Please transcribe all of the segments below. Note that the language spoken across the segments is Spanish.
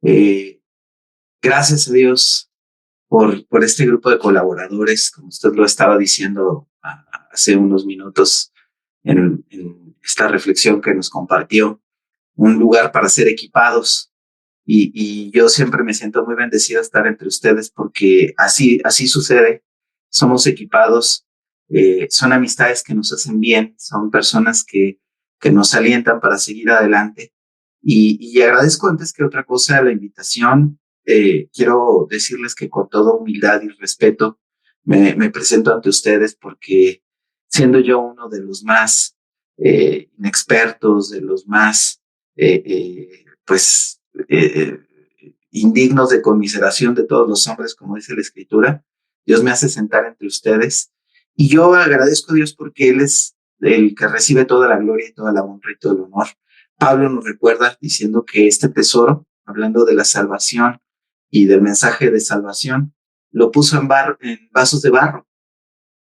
Eh, Gracias a Dios por este grupo de colaboradores, como usted lo estaba diciendo hace unos minutos en esta reflexión que nos compartió, un lugar para ser equipados. Y yo siempre me siento muy bendecido estar entre ustedes porque así sucede. Somos equipados, son amistades que nos hacen bien, son personas que nos alientan para seguir adelante. Y agradezco antes que otra cosa la invitación. Quiero decirles que con toda humildad y respeto me presento ante ustedes porque siendo yo uno de los más inexpertos, de los más, pues, eh, indignos de conmiseración de todos los hombres, como dice la Escritura, Dios me hace sentar entre ustedes. Y yo agradezco a Dios porque Él es el que recibe toda la gloria y toda la honra y todo el honor. Pablo nos recuerda diciendo que este tesoro, hablando de la salvación y del mensaje de salvación, lo puso en vasos de barro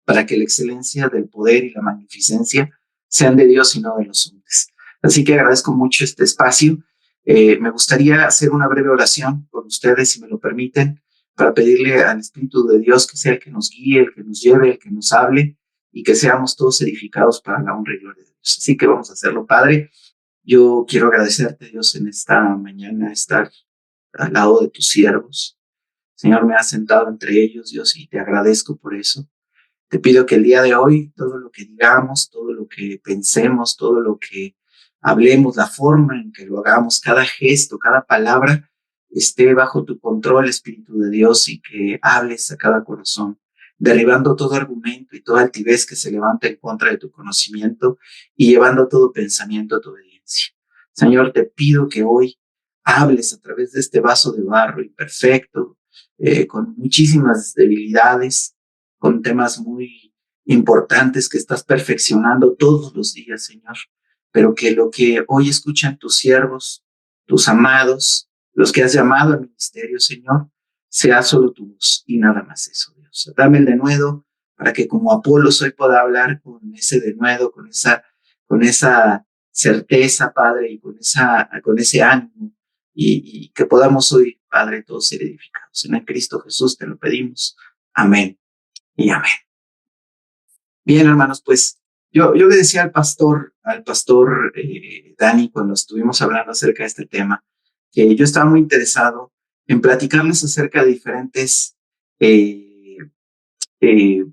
para que la excelencia del poder y la magnificencia sean de Dios y no de los hombres. Así que agradezco mucho este espacio. Me gustaría hacer una breve oración con ustedes, si me lo permiten, para pedirle al Espíritu de Dios que sea el que nos guíe, el que nos lleve, el que nos hable y que seamos todos edificados para la honra y gloria de Dios. Así que vamos a hacerlo, Padre. Yo quiero agradecerte, Dios, en esta mañana estar al lado de tus siervos. Señor, me has sentado entre ellos, Dios, y te agradezco por eso. Te pido que el día de hoy, todo lo que digamos, todo lo que pensemos, todo lo que hablemos, la forma en que lo hagamos, cada gesto, cada palabra, esté bajo tu control, Espíritu de Dios, y que hables a cada corazón, derribando todo argumento y toda altivez que se levanta en contra de tu conocimiento y llevando todo pensamiento a tu obediencia. Señor, te pido que hoy hables a través de este vaso de barro imperfecto, con muchísimas debilidades, con temas muy importantes que estás perfeccionando todos los días, Señor, pero que lo que hoy escuchan tus siervos, tus amados, los que has llamado al ministerio, Señor, sea solo tu voz y nada más eso, Dios. Dame el denuedo para que como Apolos hoy pueda hablar con ese denuedo, con esa certeza, Padre, y con ese ánimo, y que podamos hoy, Padre, todos ser edificados. En el Cristo Jesús te lo pedimos. Amén y amén. Bien, hermanos, pues yo le decía al pastor Dani, cuando estuvimos hablando acerca de este tema, que yo estaba muy interesado en platicarles acerca de diferentes eh,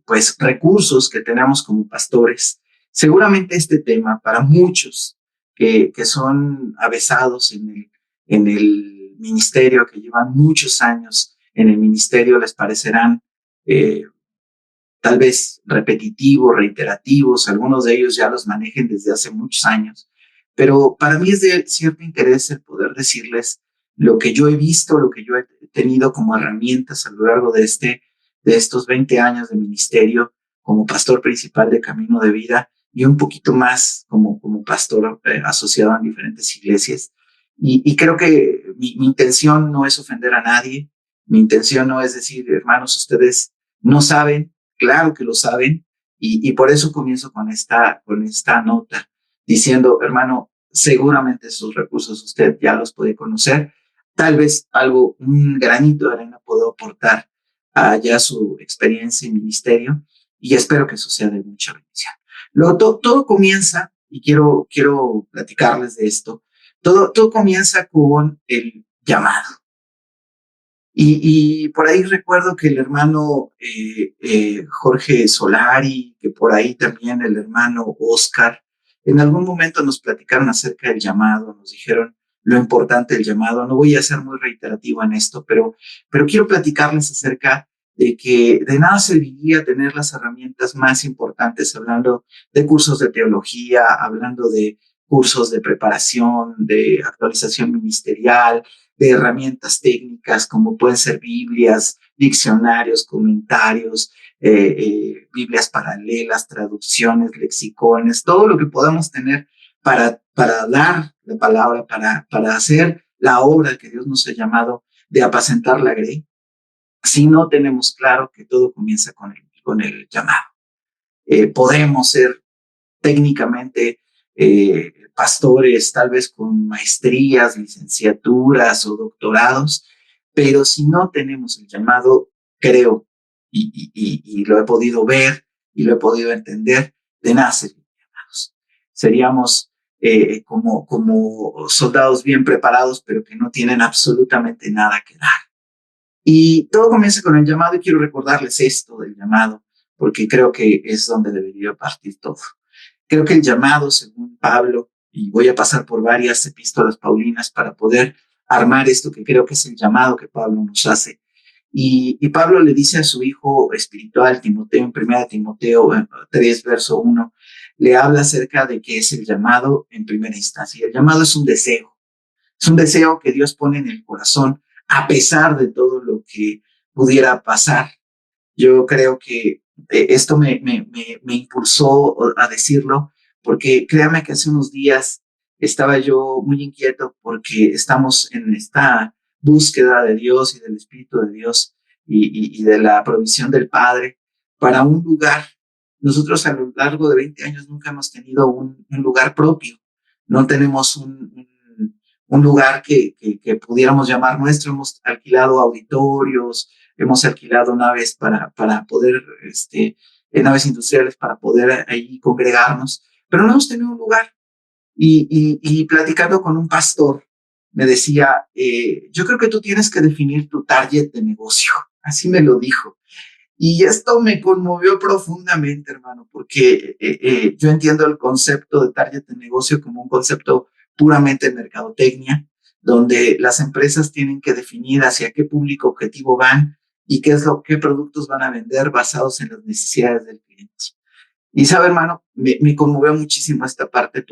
pues recursos que tenemos como pastores. Seguramente este tema para muchos que son avesados en el ministerio, que llevan muchos años en el ministerio, les parecerán tal vez repetitivos, reiterativos, algunos de ellos ya los manejen desde hace muchos años, pero para mí es de cierto interés el poder decirles lo que yo he visto, lo que yo he tenido como herramientas a lo largo de estos 20 años de ministerio como pastor principal de Camino de Vida y un poquito más como pastor asociado en diferentes iglesias. Y creo que mi intención no es ofender a nadie, mi intención no es decir, hermanos, ustedes no saben, claro que lo saben, y por eso comienzo con esta nota, diciendo, hermano, seguramente sus recursos usted ya los puede conocer, tal vez un granito de arena puedo aportar a ya su experiencia en ministerio, y espero que eso sea de mucha bendición. Luego, todo comienza, y quiero platicarles de esto, todo comienza con el llamado. Y por ahí recuerdo que el hermano Jorge Solari, que por ahí también el hermano Oscar, en algún momento nos platicaron acerca del llamado, nos dijeron lo importante del llamado. No voy a ser muy reiterativo en esto, pero quiero platicarles acerca de que de nada serviría tener las herramientas más importantes, hablando de cursos de teología, hablando de cursos de preparación, de actualización ministerial, de herramientas técnicas como pueden ser Biblias, diccionarios, comentarios, Biblias paralelas, traducciones, lexicones, todo lo que podamos tener para dar la palabra, para hacer la obra que Dios nos ha llamado de apacentar la grey, si no tenemos claro que todo comienza con el llamado. Podemos ser técnicamente pastores tal vez con maestrías, licenciaturas o doctorados, pero si no tenemos el llamado, creo, y lo he podido ver y lo he podido entender, de nada serviríamos. Seríamos como soldados bien preparados, pero que no tienen absolutamente nada que dar. Y todo comienza con el llamado y quiero recordarles esto del llamado, porque creo que es donde debería partir todo. Creo que el llamado, según Pablo, y voy a pasar por varias epístolas paulinas para poder armar esto que creo que es el llamado que Pablo nos hace. Y Pablo le dice a su hijo espiritual, Timoteo, en 1 Timoteo 3, verso 1, le habla acerca de qué es el llamado en primera instancia. El llamado es un deseo que Dios pone en el corazón a pesar de todo lo que pudiera pasar. Yo creo que esto me impulsó a decirlo, porque créame que hace unos días estaba yo muy inquieto porque estamos en esta búsqueda de Dios y del Espíritu de Dios y de la provisión del Padre para un lugar. Nosotros a lo largo de 20 años nunca hemos tenido un lugar propio, no tenemos un lugar que pudiéramos llamar nuestro, hemos alquilado auditorios, hemos alquilado naves para poder, naves industriales para poder ahí congregarnos, pero no hemos tenido un lugar. Y platicando con un pastor, me decía, yo creo que tú tienes que definir tu target de negocio. Así me lo dijo. Y esto me conmovió profundamente, hermano, porque yo entiendo el concepto de target de negocio como un concepto puramente de mercadotecnia, donde las empresas tienen que definir hacia qué público objetivo van y qué productos van a vender basados en las necesidades del cliente. Y sabe, hermano, me conmovió muchísimo esta parte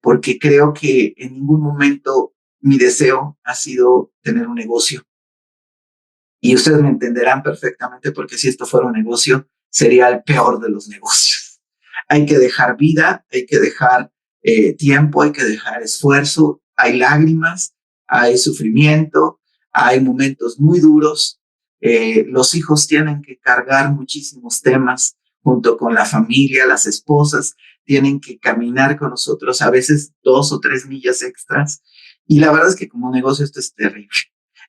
porque creo que en ningún momento mi deseo ha sido tener un negocio. Y ustedes me entenderán perfectamente porque si esto fuera un negocio, sería el peor de los negocios. Hay que dejar vida, hay que dejar tiempo, hay que dejar esfuerzo, hay lágrimas, hay sufrimiento, hay momentos muy duros. Los hijos tienen que cargar muchísimos temas junto con la familia, las esposas tienen que caminar con nosotros a veces 2 o 3 millas extras. Y la verdad es que como negocio esto es terrible.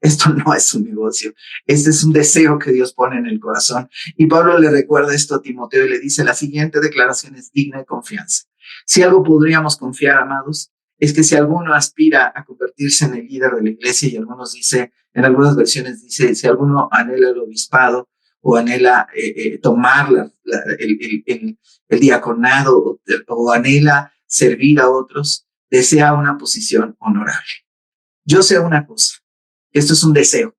Esto no es un negocio, este es un deseo que Dios pone en el corazón. Y Pablo le recuerda esto a Timoteo y le dice, la siguiente declaración es digna de confianza. Si algo podríamos confiar, amados, es que si alguno aspira a convertirse en el líder de la iglesia, y en algunas versiones dice, si alguno anhela el obispado o anhela tomar el diaconado o anhela servir a otros, desea una posición honorable. Yo sé una cosa, esto es un deseo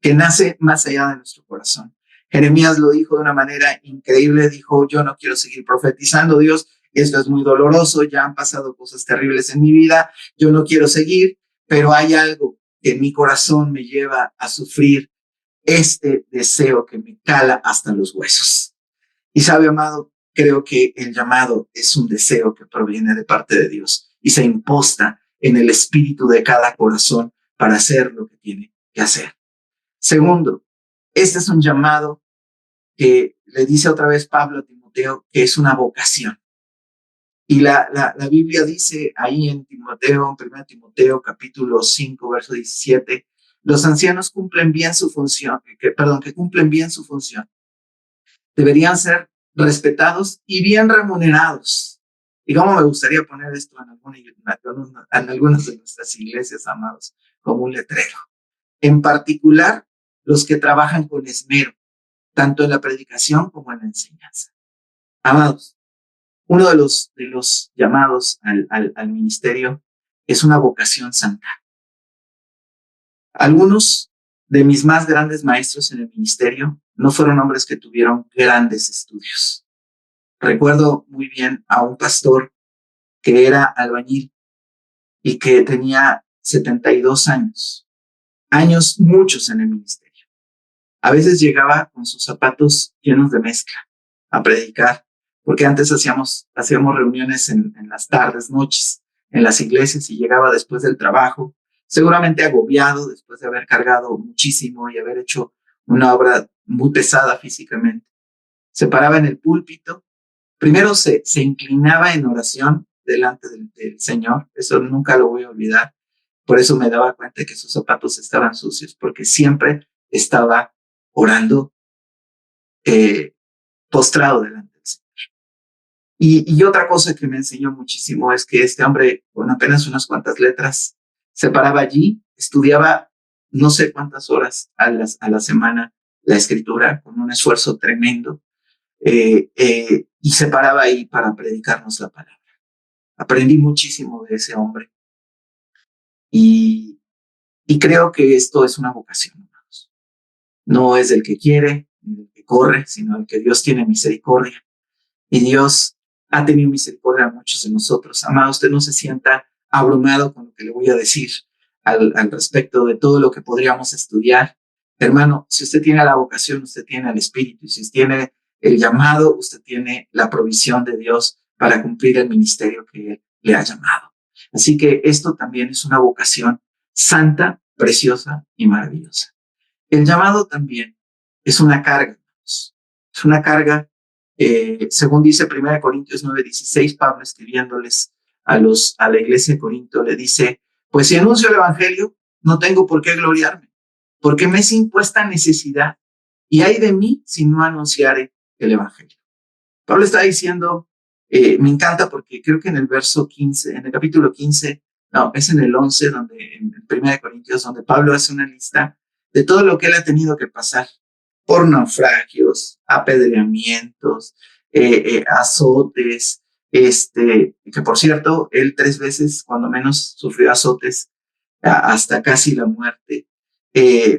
que nace más allá de nuestro corazón. Jeremías lo dijo de una manera increíble, dijo, yo no quiero seguir profetizando, Dios, esto es muy doloroso, ya han pasado cosas terribles en mi vida, yo no quiero seguir, pero hay algo que en mi corazón me lleva a sufrir este deseo que me cala hasta los huesos. Y sabe, amado, creo que el llamado es un deseo que proviene de parte de Dios y se imposta en el espíritu de cada corazón para hacer lo que tiene que hacer. Segundo, este es un llamado que le dice otra vez Pablo a Timoteo que es una vocación. Y la Biblia dice ahí en 1 Timoteo capítulo 5, verso 17, los ancianos cumplen bien su función, que cumplen bien su función. Deberían ser respetados y bien remunerados. Y cómo me gustaría poner esto en algunas de nuestras iglesias, amados, como un letrero. En particular, los que trabajan con esmero, tanto en la predicación como en la enseñanza. Amados, uno de los llamados al ministerio es una vocación santa. Algunos de mis más grandes maestros en el ministerio no fueron hombres que tuvieron grandes estudios. Recuerdo muy bien a un pastor que era albañil y que tenía 72 años, muchos en el ministerio. A veces llegaba con sus zapatos llenos de mezcla a predicar, porque antes hacíamos reuniones en las tardes, noches, en las iglesias y llegaba después del trabajo, seguramente agobiado después de haber cargado muchísimo y haber hecho una obra muy pesada físicamente. Se paraba en el púlpito, primero se inclinaba en oración delante del Señor. Eso nunca lo voy a olvidar. Por eso me daba cuenta que sus zapatos estaban sucios, porque siempre estaba orando postrado delante del Señor. Y otra cosa que me enseñó muchísimo es que este hombre, con apenas unas cuantas letras, se paraba allí, estudiaba no sé cuántas horas a la semana la escritura, con un esfuerzo tremendo, y se paraba ahí para predicarnos la palabra. Aprendí muchísimo de ese hombre y, y creo que esto es una vocación, hermanos. No es del que quiere ni del que corre, sino el que Dios tiene misericordia. Y Dios ha tenido misericordia a muchos de nosotros. Amado, usted no se sienta abrumado con lo que le voy a decir al respecto de todo lo que podríamos estudiar. Hermano, si usted tiene la vocación, usted tiene el Espíritu. Y si usted tiene el llamado, usted tiene la provisión de Dios para cumplir el ministerio que Él le ha llamado. Así que esto también es una vocación santa, preciosa y maravillosa. El llamado también es una carga. Es una carga, según dice 1 Corintios 9:16, Pablo escribiéndoles a la iglesia de Corinto, le dice, pues si anuncio el evangelio, no tengo por qué gloriarme, porque me es impuesta necesidad, y hay de mí si no anunciare el evangelio. Pablo está diciendo, me encanta porque creo que en el verso 15, en el capítulo 15, no, es en el 11, donde, en 1 Corintios, donde Pablo hace una lista de todo lo que él ha tenido que pasar por naufragios, apedreamientos, azotes, que por cierto, él 3 veces, cuando menos, sufrió azotes hasta casi la muerte,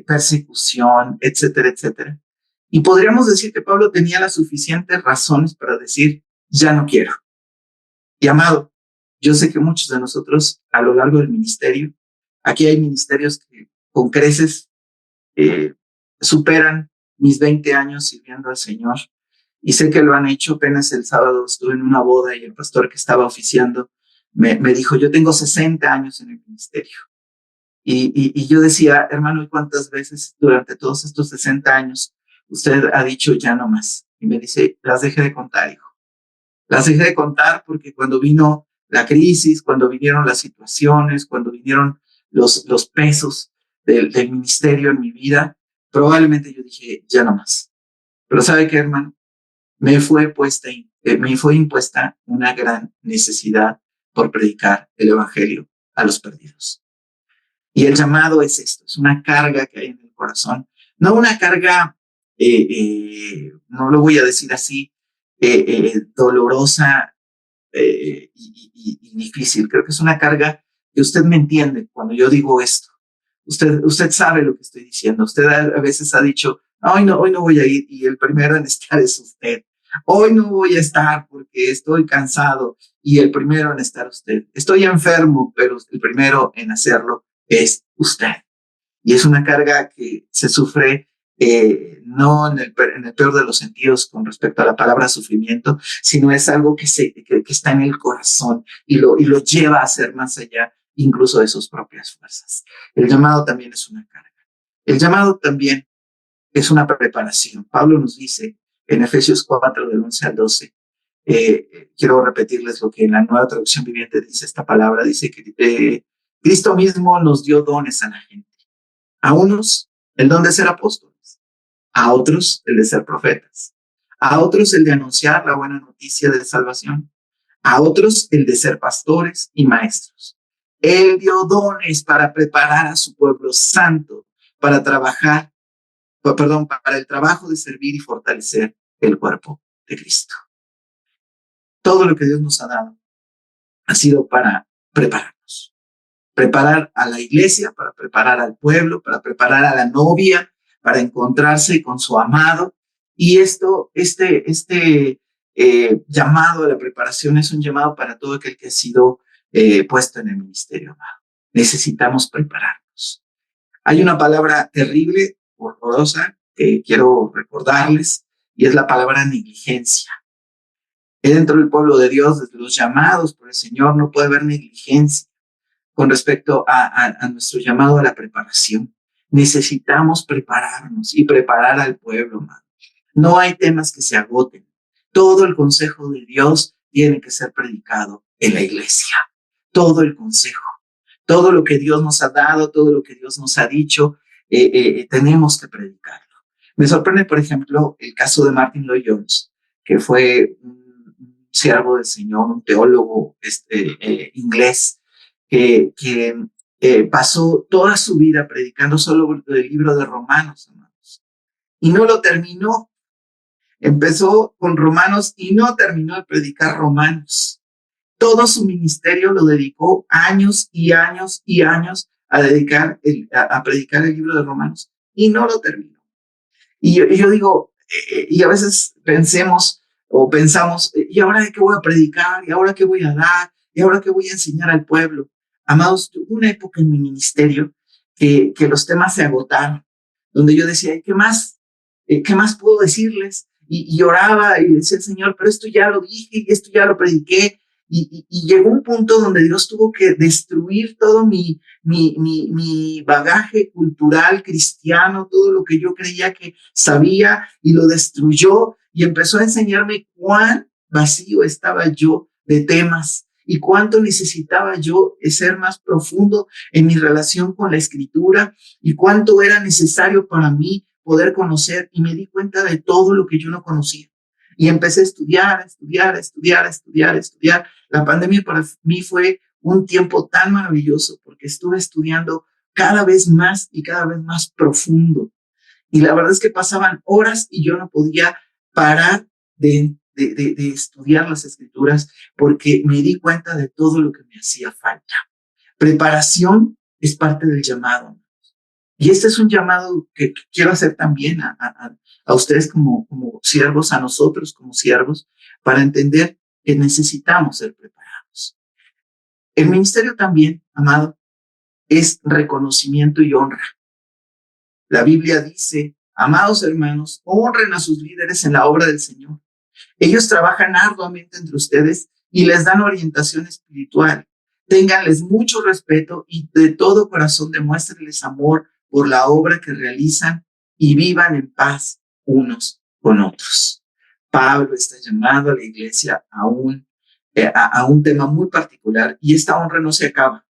persecución, etcétera, etcétera. Y podríamos decir que Pablo tenía las suficientes razones para decir, ya no quiero. Y amado, yo sé que muchos de nosotros a lo largo del ministerio, aquí hay ministerios que con creces superan mis 20 años sirviendo al Señor. Y sé que lo han hecho. Apenas el sábado estuve en una boda y el pastor que estaba oficiando me dijo, yo tengo 60 años en el ministerio. Y yo decía, hermano, ¿y cuántas veces durante todos estos 60 años usted ha dicho ya no más? Y me dice, las dejé de contar, hijo. Las dejé de contar porque cuando vino la crisis, cuando vinieron las situaciones, cuando vinieron los pesos del ministerio en mi vida, probablemente yo dije, ya no más. Pero ¿sabe qué, hermano? Me fue impuesta una gran necesidad por predicar el evangelio a los perdidos. Y el llamado es esto, es una carga que hay en el corazón, no una carga, no lo voy a decir así, dolorosa y difícil. Creo que es una carga que usted me entiende cuando yo digo esto. Usted sabe lo que estoy diciendo. Usted a veces ha dicho, hoy no voy a ir, y el primero en estar es usted. Hoy no voy a estar porque estoy cansado, y el primero en estar usted. Estoy enfermo, pero el primero en hacerlo es usted. Y es una carga que se sufre no en el peor de los sentidos con respecto a la palabra sufrimiento, sino es algo que está en el corazón y lo lleva a ser más allá incluso de sus propias fuerzas. El llamado también es una carga. El llamado también es una preparación. Pablo nos dice en Efesios 4, del 11 al 12, quiero repetirles lo que en la Nueva Traducción Viviente dice esta palabra, dice que Cristo mismo nos dio dones a la gente. A unos el don de ser apóstoles, a otros el de ser profetas, a otros el de anunciar la buena noticia de salvación, a otros el de ser pastores y maestros. Él dio dones para preparar a su pueblo santo para para el trabajo de servir y fortalecer el cuerpo de Cristo. Todo lo que Dios nos ha dado ha sido para prepararnos. Preparar a la iglesia, para preparar al pueblo, para preparar a la novia, para encontrarse con su amado. Y este llamado a la preparación es un llamado para todo aquel que ha sido puesto en el ministerio, amado. Necesitamos prepararnos. Hay una palabra terrible, horrorosa, que quiero recordarles, y es la palabra negligencia. Dentro del pueblo de Dios, desde los llamados por el Señor, no puede haber negligencia con respecto a nuestro llamado a la preparación. Necesitamos prepararnos y preparar al pueblo, hermano. No hay temas que se agoten. Todo el consejo de Dios tiene que ser predicado en la iglesia. Todo el consejo, todo lo que Dios nos ha dado, todo lo que Dios nos ha dicho, tenemos que predicarlo. Me sorprende, por ejemplo, el caso de Martin Lloyd-Jones, que fue un siervo del Señor, un teólogo inglés, que pasó toda su vida predicando solo el libro de Romanos, hermanos, y no lo terminó. Empezó con Romanos y no terminó de predicar Romanos. Todo su ministerio lo dedicó años y años y años a predicar el libro de Romanos y no lo terminó. Y yo digo, y a veces pensamos, ¿y ahora qué voy a predicar? ¿Y ahora qué voy a dar? ¿Y ahora qué voy a enseñar al pueblo? Amados, hubo una época en mi ministerio que los temas se agotaron, donde yo decía, ¿qué más? ¿Qué más puedo decirles? Y oraba y decía, Señor, pero esto ya lo dije y esto ya lo prediqué. Y llegó un punto donde Dios tuvo que destruir todo mi bagaje cultural cristiano, todo lo que yo creía que sabía, y lo destruyó y empezó a enseñarme cuán vacío estaba yo de temas y cuánto necesitaba yo ser más profundo en mi relación con la Escritura y cuánto era necesario para mí poder conocer, y me di cuenta de todo lo que yo no conocía. Y empecé a estudiar. La pandemia para mí fue un tiempo tan maravilloso porque estuve estudiando cada vez más y cada vez más profundo. Y la verdad es que pasaban horas y yo no podía parar de estudiar las Escrituras porque me di cuenta de todo lo que me hacía falta. Preparación es parte del llamado. Y este es un llamado que quiero hacer también a ustedes como siervos, a nosotros como siervos, para entender que necesitamos ser preparados. El ministerio también, amado, es reconocimiento y honra. La Biblia dice, amados hermanos, honren a sus líderes en la obra del Señor. Ellos trabajan arduamente entre ustedes y les dan orientación espiritual. Ténganles mucho respeto y de todo corazón demuéstrenles amor por la obra que realizan y vivan en paz unos con otros. Pablo está llamando a la iglesia a un tema muy particular, y esta honra no se acaba.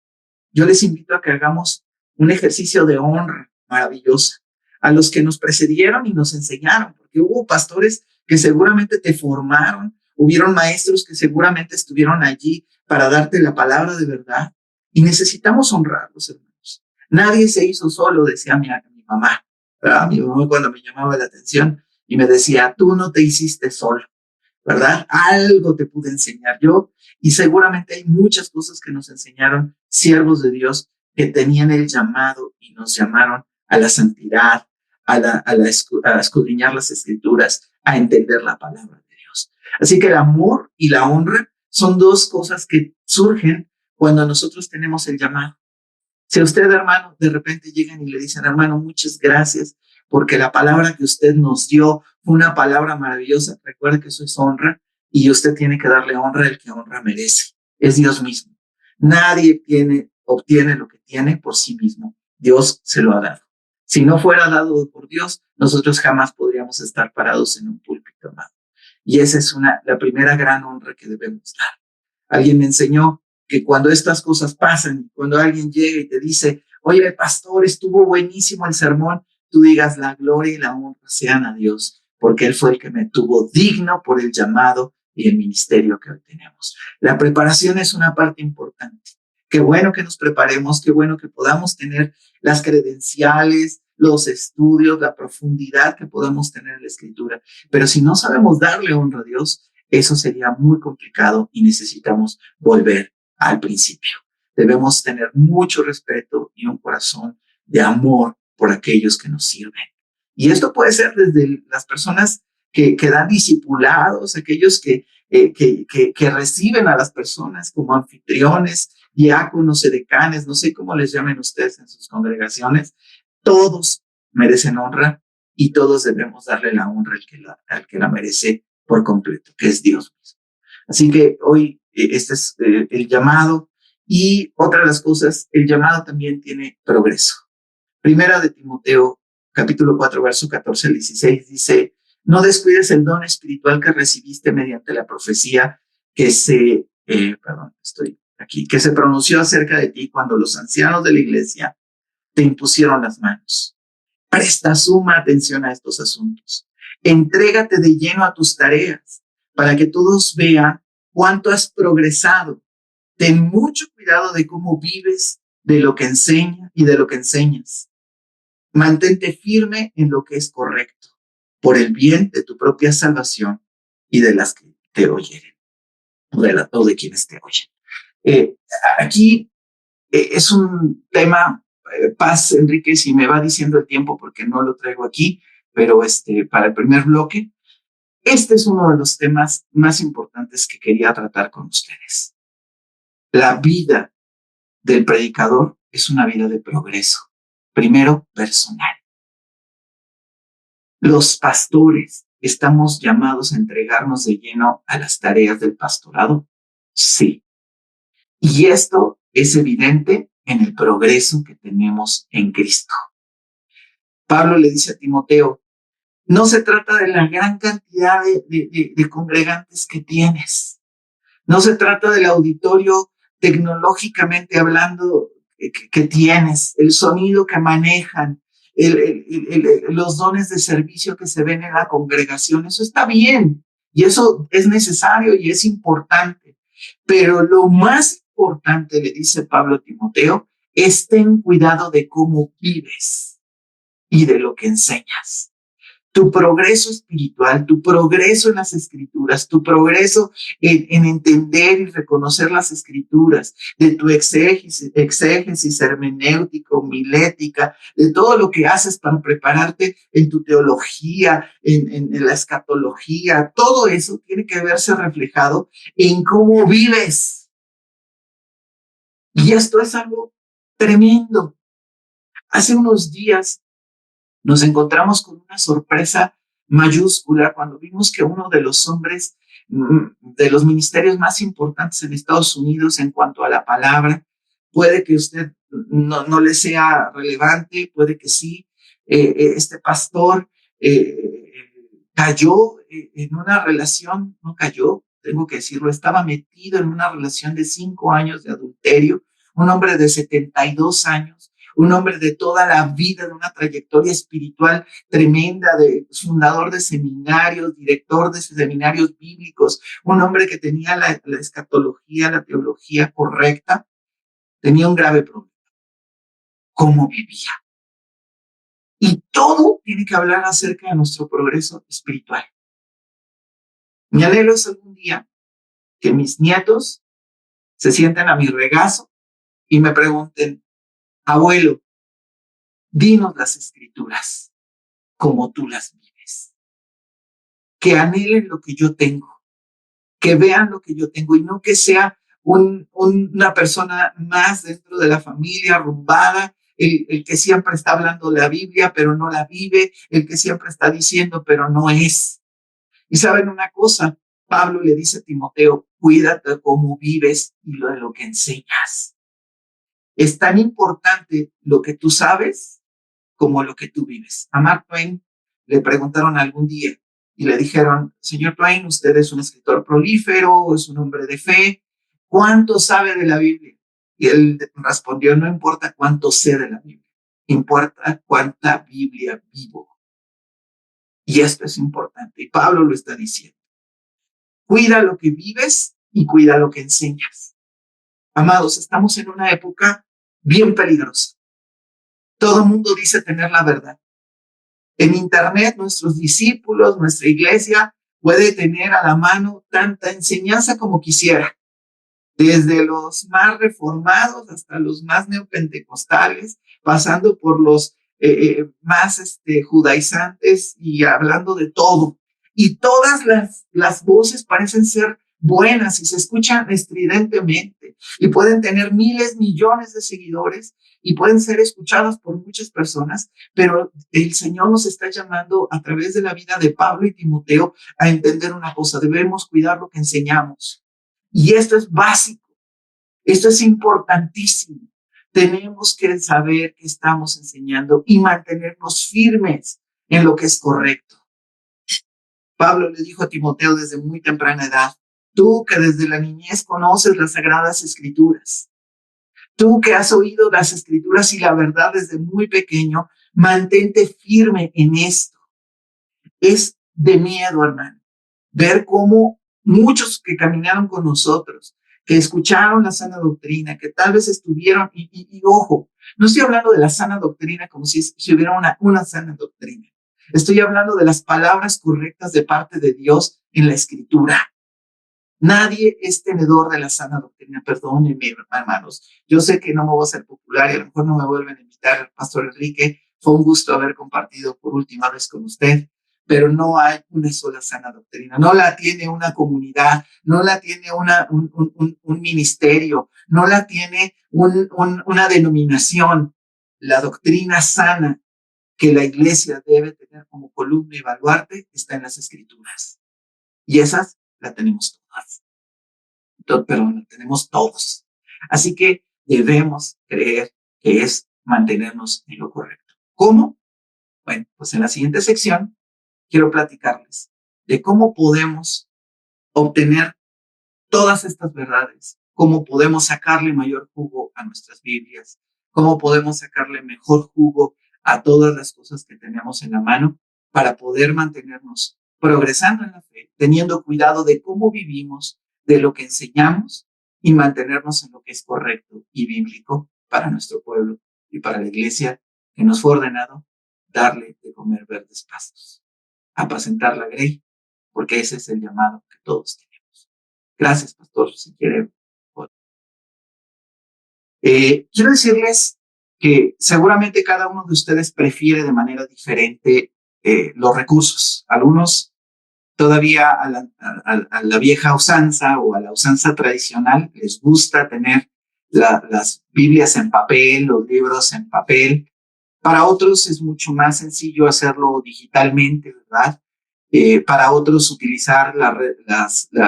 Yo les invito a que hagamos un ejercicio de honra maravillosa a los que nos precedieron y nos enseñaron, porque hubo pastores que seguramente te formaron, hubieron maestros que seguramente estuvieron allí para darte la palabra de verdad, y necesitamos honrarlos, hermanos. Nadie se hizo solo, decía mi mamá, ¿verdad? Mi mamá cuando me llamaba la atención y me decía, tú no te hiciste solo, ¿verdad? Algo te pude enseñar yo, y seguramente hay muchas cosas que nos enseñaron siervos de Dios que tenían el llamado y nos llamaron a la santidad, a escudriñar las Escrituras, a entender la palabra de Dios. Así que el amor y la honra son dos cosas que surgen cuando nosotros tenemos el llamado. Si a usted, hermano, de repente llegan y le dicen, hermano, muchas gracias porque la palabra que usted nos dio fue una palabra maravillosa, recuerde que eso es honra, y usted tiene que darle honra al que honra merece. Es Dios mismo. Nadie obtiene lo que tiene por sí mismo. Dios se lo ha dado. Si no fuera dado por Dios, nosotros jamás podríamos estar parados en un púlpito, hermano. Y esa es la primera gran honra que debemos dar. Alguien me enseñó que cuando estas cosas pasan, cuando alguien llega y te dice, oye, pastor, estuvo buenísimo el sermón, tú digas, la gloria y la honra sean a Dios, porque Él fue el que me tuvo digno por el llamado y el ministerio que hoy tenemos. La preparación es una parte importante. Qué bueno que nos preparemos, qué bueno que podamos tener las credenciales, los estudios, la profundidad que podamos tener en la Escritura. Pero si no sabemos darle honra a Dios, eso sería muy complicado y necesitamos volver al principio. Debemos tener mucho respeto y un corazón de amor por aquellos que nos sirven. Y esto puede ser desde las personas que dan discipulados, aquellos que reciben a las personas como anfitriones, diáconos, edecanes, no sé cómo les llamen ustedes en sus congregaciones. Todos merecen honra y todos debemos darle la honra al que la merece por completo, que es Dios mismo. Así que hoy este es el llamado. Y otra de las cosas, el llamado también tiene progreso. Primera de Timoteo, capítulo 4, verso 14 al 16, dice, no descuides el don espiritual que recibiste mediante la profecía, que se perdón, estoy aquí, que se pronunció acerca de ti cuando los ancianos de la iglesia te impusieron las manos. Presta suma atención a estos asuntos. Entrégate de lleno a tus tareas para que todos vean cuánto has progresado. Ten mucho cuidado de cómo vives, de lo que enseñas y de lo que enseñas. Mantente firme en lo que es correcto, por el bien de tu propia salvación y de las que te oyeren, o de quienes te oyen. Eh, aquí es un tema, Paz, Enrique, si me va diciendo el tiempo porque no lo traigo aquí, pero para el primer bloque, este es uno de los temas más importantes que quería tratar con ustedes. La vida del predicador es una vida de progreso, primero personal. Los pastores estamos llamados a entregarnos de lleno a las tareas del pastorado, sí. Y esto es evidente en el progreso que tenemos en Cristo. Pablo le dice a Timoteo, no se trata de la gran cantidad de congregantes que tienes. No se trata del auditorio tecnológicamente hablando que tienes, el sonido que manejan, los dones de servicio que se ven en la congregación. Eso está bien y eso es necesario y es importante. Pero lo más importante, le dice Pablo a Timoteo, es ten cuidado de cómo vives y de lo que enseñas. Tu progreso espiritual, tu progreso en las escrituras, tu progreso en entender y reconocer las escrituras, de tu exégesis hermenéutico, milética, de todo lo que haces para prepararte en tu teología, en la escatología, todo eso tiene que verse reflejado en cómo vives. Y esto es algo tremendo. Hace unos días nos encontramos con una sorpresa mayúscula cuando vimos que uno de los hombres de los ministerios más importantes en Estados Unidos en cuanto a la palabra, puede que usted no le sea relevante, puede que sí, este pastor cayó en una relación, no cayó, tengo que decirlo, estaba metido en una relación de 5 años de adulterio, un hombre de 72 años, un hombre de toda la vida, de una trayectoria espiritual tremenda, de fundador de seminarios, director de seminarios bíblicos, un hombre que tenía la escatología, la teología correcta, tenía un grave problema, cómo vivía. Y todo tiene que hablar acerca de nuestro progreso espiritual. Mi anhelo es algún día que mis nietos se sienten a mi regazo y me pregunten, abuelo, dinos las escrituras como tú las vives. Que anhelen lo que yo tengo, que vean lo que yo tengo y no que sea una persona más dentro de la familia arrumbada, el que siempre está hablando de la Biblia pero no la vive, el que siempre está diciendo pero no es. Y saben una cosa, Pablo le dice a Timoteo, cuídate cómo vives y de lo que enseñas. Es tan importante lo que tú sabes como lo que tú vives. A Mark Twain le preguntaron algún día y le dijeron, señor Twain, usted es un escritor prolífero, es un hombre de fe, ¿cuánto sabe de la Biblia? Y él respondió, no importa cuánto sé de la Biblia, importa cuánta Biblia vivo. Y esto es importante, y Pablo lo está diciendo. Cuida lo que vives y cuida lo que enseñas. Amados, estamos en una época bien peligrosa. Todo el mundo dice tener la verdad. En Internet, nuestros discípulos, nuestra iglesia puede tener a la mano tanta enseñanza como quisiera, desde los más reformados hasta los más neopentecostales, pasando por los más judaizantes y hablando de todo. Y todas las voces parecen ser buenas y se escuchan estridentemente y pueden tener miles, millones de seguidores y pueden ser escuchadas por muchas personas, pero el Señor nos está llamando a través de la vida de Pablo y Timoteo a entender una cosa, debemos cuidar lo que enseñamos. Y esto es básico, esto es importantísimo. Tenemos que saber que estamos enseñando y mantenernos firmes en lo que es correcto. Pablo le dijo a Timoteo desde muy temprana edad, Tú que desde la niñez conoces las Sagradas Escrituras. Tú que has oído las Escrituras y la verdad desde muy pequeño, mantente firme en esto. Es de miedo, hermano, ver cómo muchos que caminaron con nosotros, que escucharon la sana doctrina, que tal vez estuvieron, y ojo, no estoy hablando de la sana doctrina como si hubiera una sana doctrina. Estoy hablando de las palabras correctas de parte de Dios en la Escritura. Nadie es tenedor de la sana doctrina, perdónenme, hermanos. Yo sé que no me voy a ser popular y a lo mejor no me vuelven a invitar, Pastor Enrique. Fue un gusto haber compartido por última vez con usted, pero no hay una sola sana doctrina. No la tiene una comunidad, no la tiene un ministerio, no la tiene una denominación. La doctrina sana que la iglesia debe tener como columna y baluarte está en las Escrituras. Y esas la tenemos todas. Pero la tenemos todos. Así que debemos creer que es mantenernos en lo correcto. ¿Cómo? Bueno, pues en la siguiente sección quiero platicarles de cómo podemos obtener todas estas verdades, cómo podemos sacarle mayor jugo a nuestras Biblias, cómo podemos sacarle mejor jugo a todas las cosas que tenemos en la mano para poder mantenernos progresando en la fe, teniendo cuidado de cómo vivimos, de lo que enseñamos y mantenernos en lo que es correcto y bíblico para nuestro pueblo y para la iglesia que nos fue ordenado darle de comer verdes pastos, apacentar la grey, porque ese es el llamado que todos tenemos. Gracias, pastor, si quiere. Quiero decirles que seguramente cada uno de ustedes prefiere de manera diferente los recursos. Algunos todavía a la vieja usanza o a la usanza tradicional les gusta tener las Biblias en papel, los libros en papel. Para otros es mucho más sencillo hacerlo digitalmente, ¿verdad? Para otros utilizar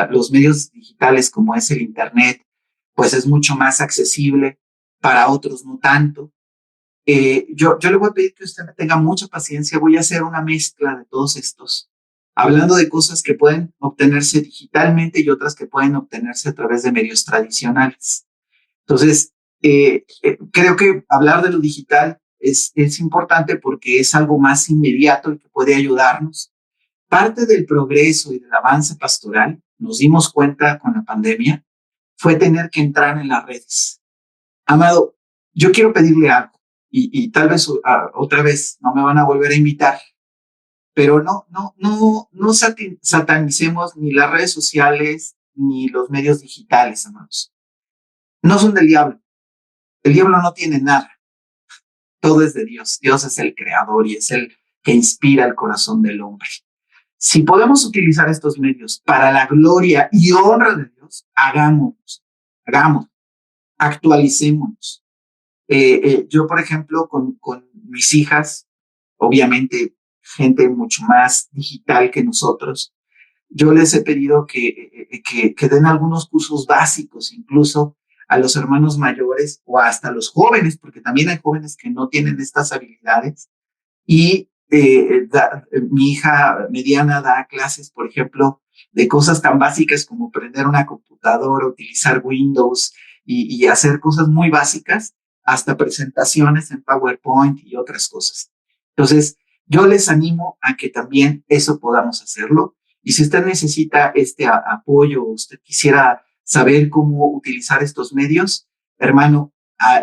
los medios digitales como es el Internet, pues es mucho más accesible. Para otros no tanto. Yo le voy a pedir que usted me tenga mucha paciencia. Voy a hacer una mezcla de todos estos, hablando de cosas que pueden obtenerse digitalmente y otras que pueden obtenerse a través de medios tradicionales. Entonces, creo que hablar de lo digital es importante porque es algo más inmediato y que puede ayudarnos. Parte del progreso y del avance pastoral, nos dimos cuenta con la pandemia, fue tener que entrar en las redes. Amado, yo quiero pedirle algo y tal vez otra vez no me van a volver a invitar, pero no satanicemos ni las redes sociales ni los medios digitales, amados. No son del diablo. El diablo no tiene nada. Todo es de Dios. Dios es el creador y es el que inspira el corazón del hombre. Si podemos utilizar estos medios para la gloria y honra de Dios, hagámonos, actualicémonos. Yo, por ejemplo, con mis hijas, obviamente gente mucho más digital que nosotros, yo les he pedido que den algunos cursos básicos, incluso a los hermanos mayores o hasta a los jóvenes, porque también hay jóvenes que no tienen estas habilidades. Y mi hija mediana da clases, por ejemplo, de cosas tan básicas como prender una computadora, utilizar Windows y hacer cosas muy básicas, hasta presentaciones en PowerPoint y otras cosas. Entonces, yo les animo a que también eso podamos hacerlo. Y si usted necesita este apoyo, usted quisiera saber cómo utilizar estos medios, hermano,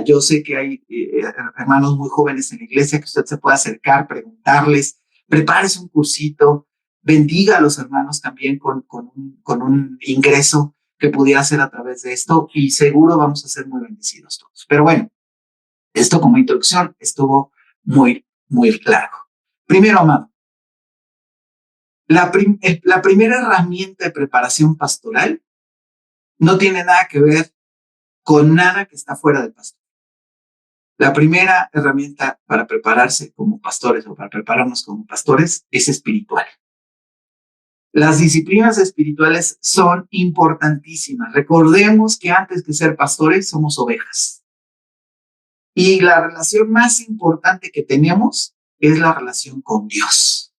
yo sé que hay hermanos muy jóvenes en la iglesia que usted se puede acercar, preguntarles, prepárese un cursito, bendiga a los hermanos también con un ingreso que pudiera hacer a través de esto y seguro vamos a ser muy bendecidos todos. Pero bueno, esto como introducción estuvo muy, muy largo. Primero, amado, la primera herramienta de preparación pastoral no tiene nada que ver con nada que está fuera del pastor. La primera herramienta para prepararse como pastores o para prepararnos como pastores es espiritual. Las disciplinas espirituales son importantísimas. Recordemos que antes de ser pastores somos ovejas. Y la relación más importante que tenemos es la relación con Dios.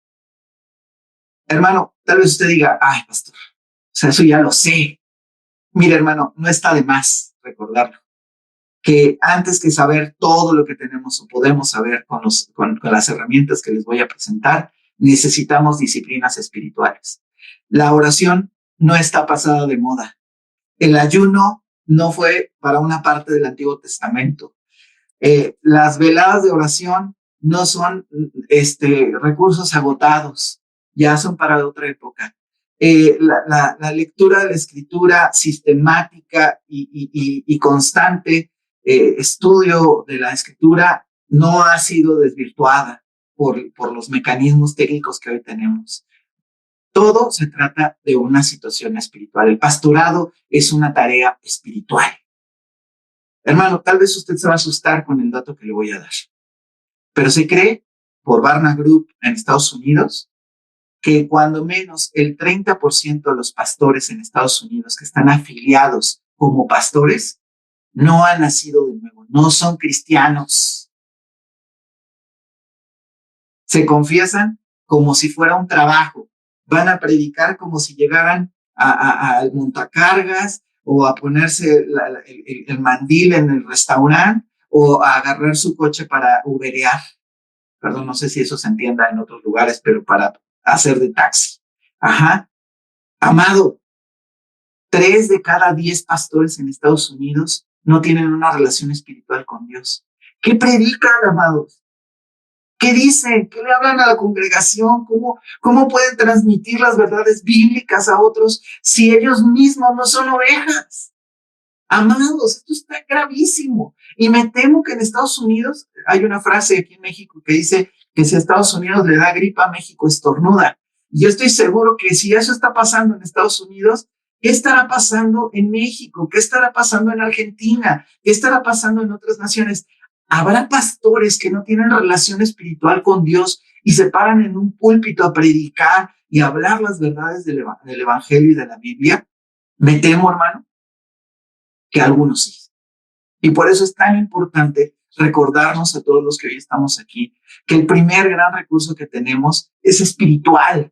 Hermano, tal vez usted diga, ay, pastor, sea, eso ya lo sé. Mira, hermano, no está de más recordarlo, que antes que saber todo lo que tenemos o podemos saber con las herramientas que les voy a presentar, necesitamos disciplinas espirituales. La oración no está pasada de moda. El ayuno no fue para una parte del Antiguo Testamento. Las veladas de oración no son recursos agotados, ya son para otra época. La lectura de la escritura sistemática y constante, estudio de la escritura, no ha sido desvirtuada por los mecanismos técnicos que hoy tenemos. Todo se trata de una situación espiritual. El pastorado es una tarea espiritual. Hermano, tal vez usted se va a asustar con el dato que le voy a dar, pero se cree por Barna Group en Estados Unidos que cuando menos el 30% de los pastores en Estados Unidos que están afiliados como pastores no han nacido de nuevo, no son cristianos. Se confiesan como si fuera un trabajo, van a predicar como si llegaran al montacargas o a ponerse el mandil en el restaurante o a agarrar su coche para uberear. Perdón, no sé si eso se entienda en otros lugares, pero para hacer de taxi. Ajá. Amado, 3 de cada 10 pastores en Estados Unidos no tienen una relación espiritual con Dios. ¿Qué predican, amados? ¿Qué dicen? ¿Qué le hablan a la congregación? ¿Cómo pueden transmitir las verdades bíblicas a otros si ellos mismos no son ovejas? Amados, esto está gravísimo. Y me temo que en Estados Unidos, hay una frase aquí en México que dice que si a Estados Unidos le da gripa, México estornuda. Y yo estoy seguro que si eso está pasando en Estados Unidos, ¿qué estará pasando en México? ¿Qué estará pasando en Argentina? ¿Qué estará pasando en otras naciones? Habrá pastores que no tienen relación espiritual con Dios y se paran en un púlpito a predicar y a hablar las verdades del Evangelio y de la Biblia. Me temo, hermano, que algunos sí. Y por eso es tan importante recordarnos a todos los que hoy estamos aquí que el primer gran recurso que tenemos es espiritual,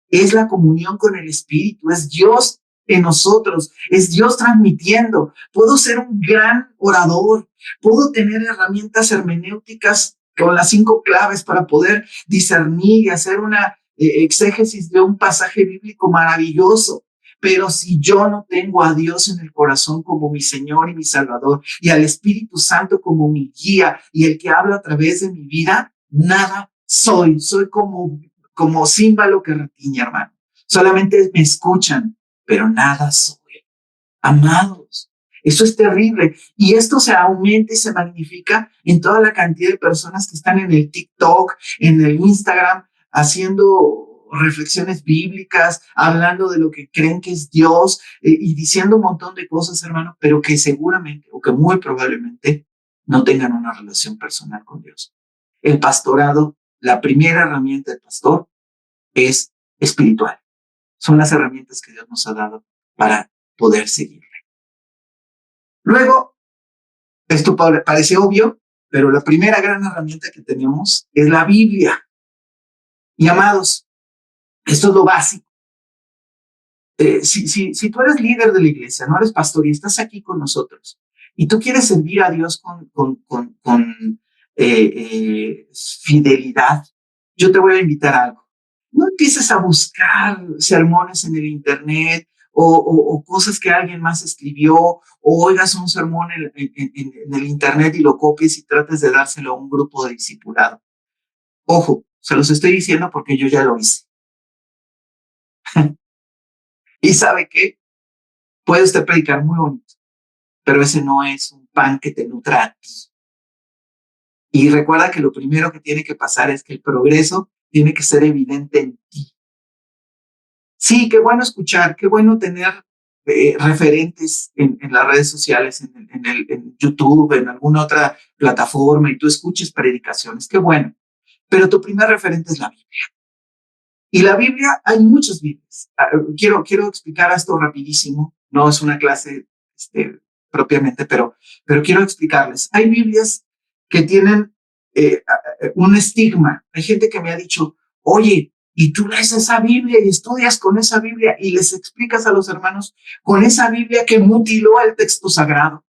es la comunión con el Espíritu, es Dios en nosotros, es Dios transmitiendo. Puedo ser un gran orador, puedo tener herramientas hermenéuticas con las 5 claves para poder discernir y hacer una exégesis de un pasaje bíblico maravilloso. Pero si yo no tengo a Dios en el corazón como mi Señor y mi Salvador y al Espíritu Santo como mi guía y el que habla a través de mi vida, nada soy. Soy como címbalo que retiña, hermano. Solamente me escuchan, pero nada soy. Amados, eso es terrible. Y esto se aumenta y se magnifica en toda la cantidad de personas que están en el TikTok, en el Instagram, haciendo reflexiones bíblicas, hablando de lo que creen que es Dios y diciendo un montón de cosas, hermano, pero que seguramente o que muy probablemente no tengan una relación personal con Dios. El pastorado, la primera herramienta del pastor es espiritual. Son las herramientas que Dios nos ha dado para poder seguirle. Luego, esto parece obvio, pero la primera gran herramienta que tenemos es la Biblia. Y amados, esto es lo básico. Si tú eres líder de la iglesia, no eres pastor y estás aquí con nosotros, y tú quieres servir a Dios con fidelidad, yo te voy a invitar a algo. No empieces a buscar sermones en el internet o cosas que alguien más escribió, o oigas un sermón en el internet y lo copies y trates de dárselo a un grupo de discipulado. Ojo, se los estoy diciendo porque yo ya lo hice. ¿Y sabe qué? Puede usted predicar muy bonito, pero ese no es un pan que te nutra a ti. Y recuerda que lo primero que tiene que pasar es que el progreso tiene que ser evidente en ti. Sí, qué bueno escuchar, qué bueno tener referentes en las redes sociales, en YouTube, en alguna otra plataforma, y tú escuches predicaciones, qué bueno. Pero tu primer referente es la Biblia. Y la Biblia, hay muchas Biblias. Quiero explicar esto rapidísimo. No es una clase propiamente, pero quiero explicarles. Hay Biblias que tienen un estigma. Hay gente que me ha dicho, oye, y tú lees esa Biblia y estudias con esa Biblia y les explicas a los hermanos con esa Biblia que mutiló el texto sagrado,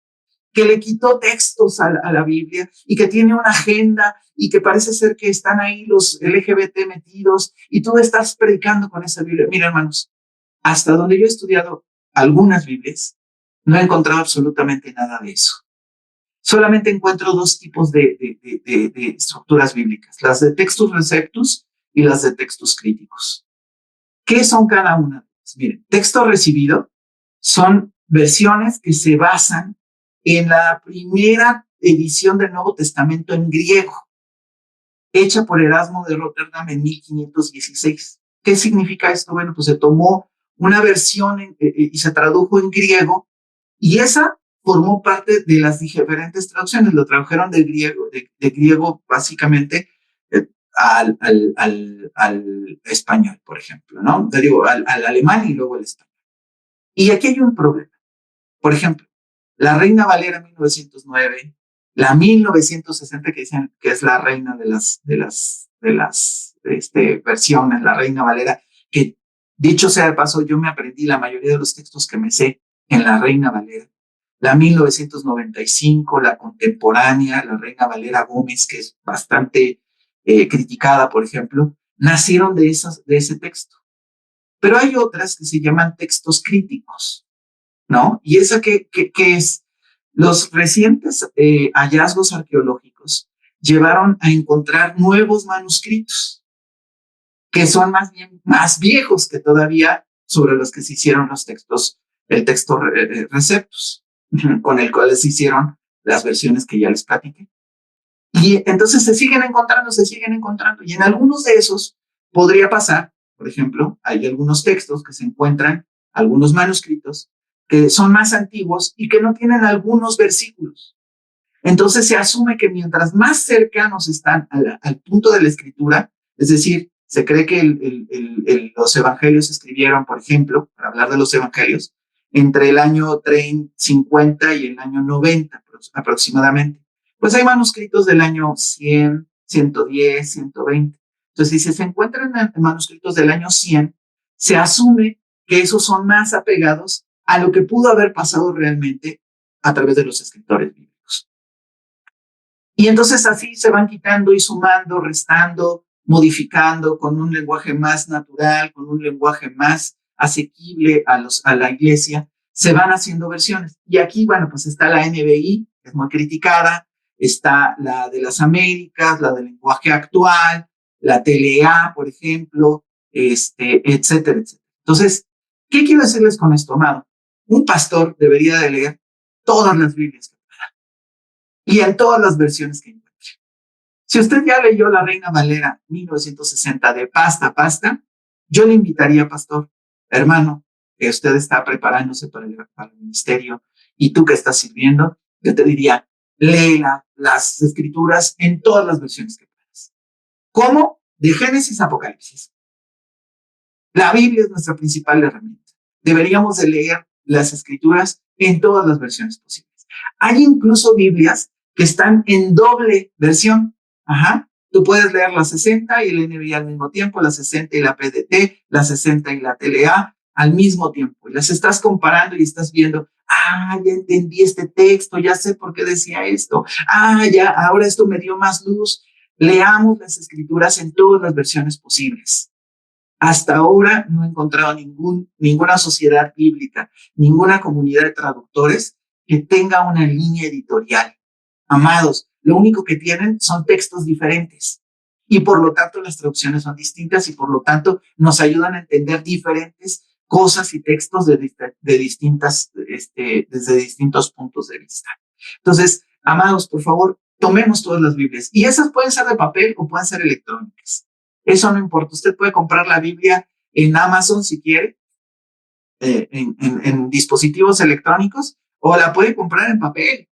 que le quitó textos a la Biblia y que tiene una agenda y que parece ser que están ahí los LGBT metidos y tú estás predicando con esa Biblia. Mira, hermanos, hasta donde yo he estudiado algunas Biblias, no he encontrado absolutamente nada de eso. Solamente encuentro dos tipos de estructuras bíblicas, las de textus receptus y las de textos críticos. ¿Qué son cada una? Miren, texto recibido son versiones que se basan en la primera edición del Nuevo Testamento en griego, hecha por Erasmo de Rotterdam en 1516. ¿Qué significa esto? Bueno, pues se tomó una versión y se tradujo en griego y esa formó parte de las diferentes traducciones. Lo tradujeron de griego básicamente al español, por ejemplo, ¿no? Te digo, al alemán y luego al español. Y aquí hay un problema. Por ejemplo, la Reina Valera 1909, la 1960 que dicen que es la reina de las versiones, la Reina Valera, que dicho sea de paso, yo me aprendí la mayoría de los textos que me sé en la Reina Valera. La 1995, la contemporánea, la Reina Valera Gómez, que es bastante criticada, por ejemplo, nacieron de ese texto. Pero hay otras que se llaman textos críticos, ¿no? Y esa que es, los recientes hallazgos arqueológicos llevaron a encontrar nuevos manuscritos que son más bien más viejos que todavía sobre los que se hicieron los textos, el texto receptus, con el cual se hicieron las versiones que ya les platiqué. Y entonces se siguen encontrando, y en algunos de esos podría pasar, por ejemplo, hay algunos textos que se encuentran, algunos manuscritos, que son más antiguos y que no tienen algunos versículos. Entonces se asume que mientras más cercanos están al punto de la escritura, es decir, se cree que los evangelios se escribieron, por ejemplo, para hablar de los evangelios, entre el año 50 y el año 90 aproximadamente. Pues hay manuscritos del año 100, 110, 120. Entonces, si se encuentran manuscritos del año 100, se asume que esos son más apegados a lo que pudo haber pasado realmente a través de los escritores bíblicos. Y entonces así se van quitando y sumando, restando, modificando con un lenguaje más natural, con un lenguaje más asequible a la iglesia, se van haciendo versiones. Y aquí, bueno, pues está la NBI, que es muy criticada, está la de las Américas, la del lenguaje actual, la TLA, por ejemplo, etcétera, etcétera. Entonces, ¿qué quiero decirles con esto, amado? Un pastor debería de leer todas las Biblias y en todas las versiones que encuentre. Si usted ya leyó La Reina Valera 1960 de pasta a pasta, yo le invitaría, pastor, hermano, que usted está preparándose para el ministerio y tú que estás sirviendo, yo te diría, léela las escrituras en todas las versiones que puedas. ¿Cómo? De Génesis a Apocalipsis. La Biblia es nuestra principal herramienta. Deberíamos de leer las escrituras en todas las versiones posibles. Hay incluso Biblias que están en doble versión. Ajá. Tú puedes leer la 60 y el NBI al mismo tiempo, la 60 y la PDT, la 60 y la TLA al mismo tiempo. Y las estás comparando y estás viendo, ya entendí este texto, ya sé por qué decía esto. Ya, ahora esto me dio más luz. Leamos las escrituras en todas las versiones posibles. Hasta ahora no he encontrado ninguna sociedad bíblica, ninguna comunidad de traductores que tenga una línea editorial. Amados, lo único que tienen son textos diferentes y por lo tanto las traducciones son distintas y por lo tanto nos ayudan a entender diferentes cosas y textos desde distintos puntos de vista. Entonces, amados, por favor, tomemos todas las Biblias y esas pueden ser de papel o pueden ser electrónicas. Eso no importa. Usted puede comprar la Biblia en Amazon si quiere, en dispositivos electrónicos, o la puede comprar en papel.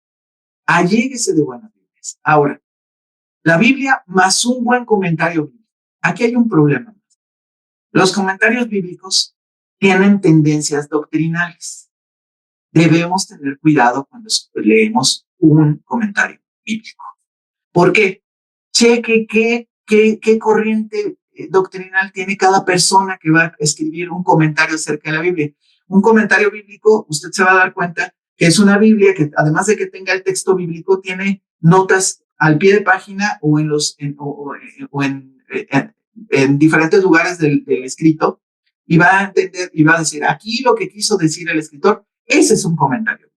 Alléguese de buenas Biblias. Ahora, la Biblia más un buen comentario bíblico. Aquí hay un problema. Los comentarios bíblicos tienen tendencias doctrinales. Debemos tener cuidado cuando leemos un comentario bíblico. ¿Por qué? Cheque qué corriente doctrinal tiene cada persona que va a escribir un comentario acerca de la Biblia. Un comentario bíblico, usted se va a dar cuenta que es una Biblia que, además de que tenga el texto bíblico, tiene notas al pie de página o en diferentes lugares del escrito, y va a entender y va a decir, aquí lo que quiso decir el escritor. Ese es un comentario.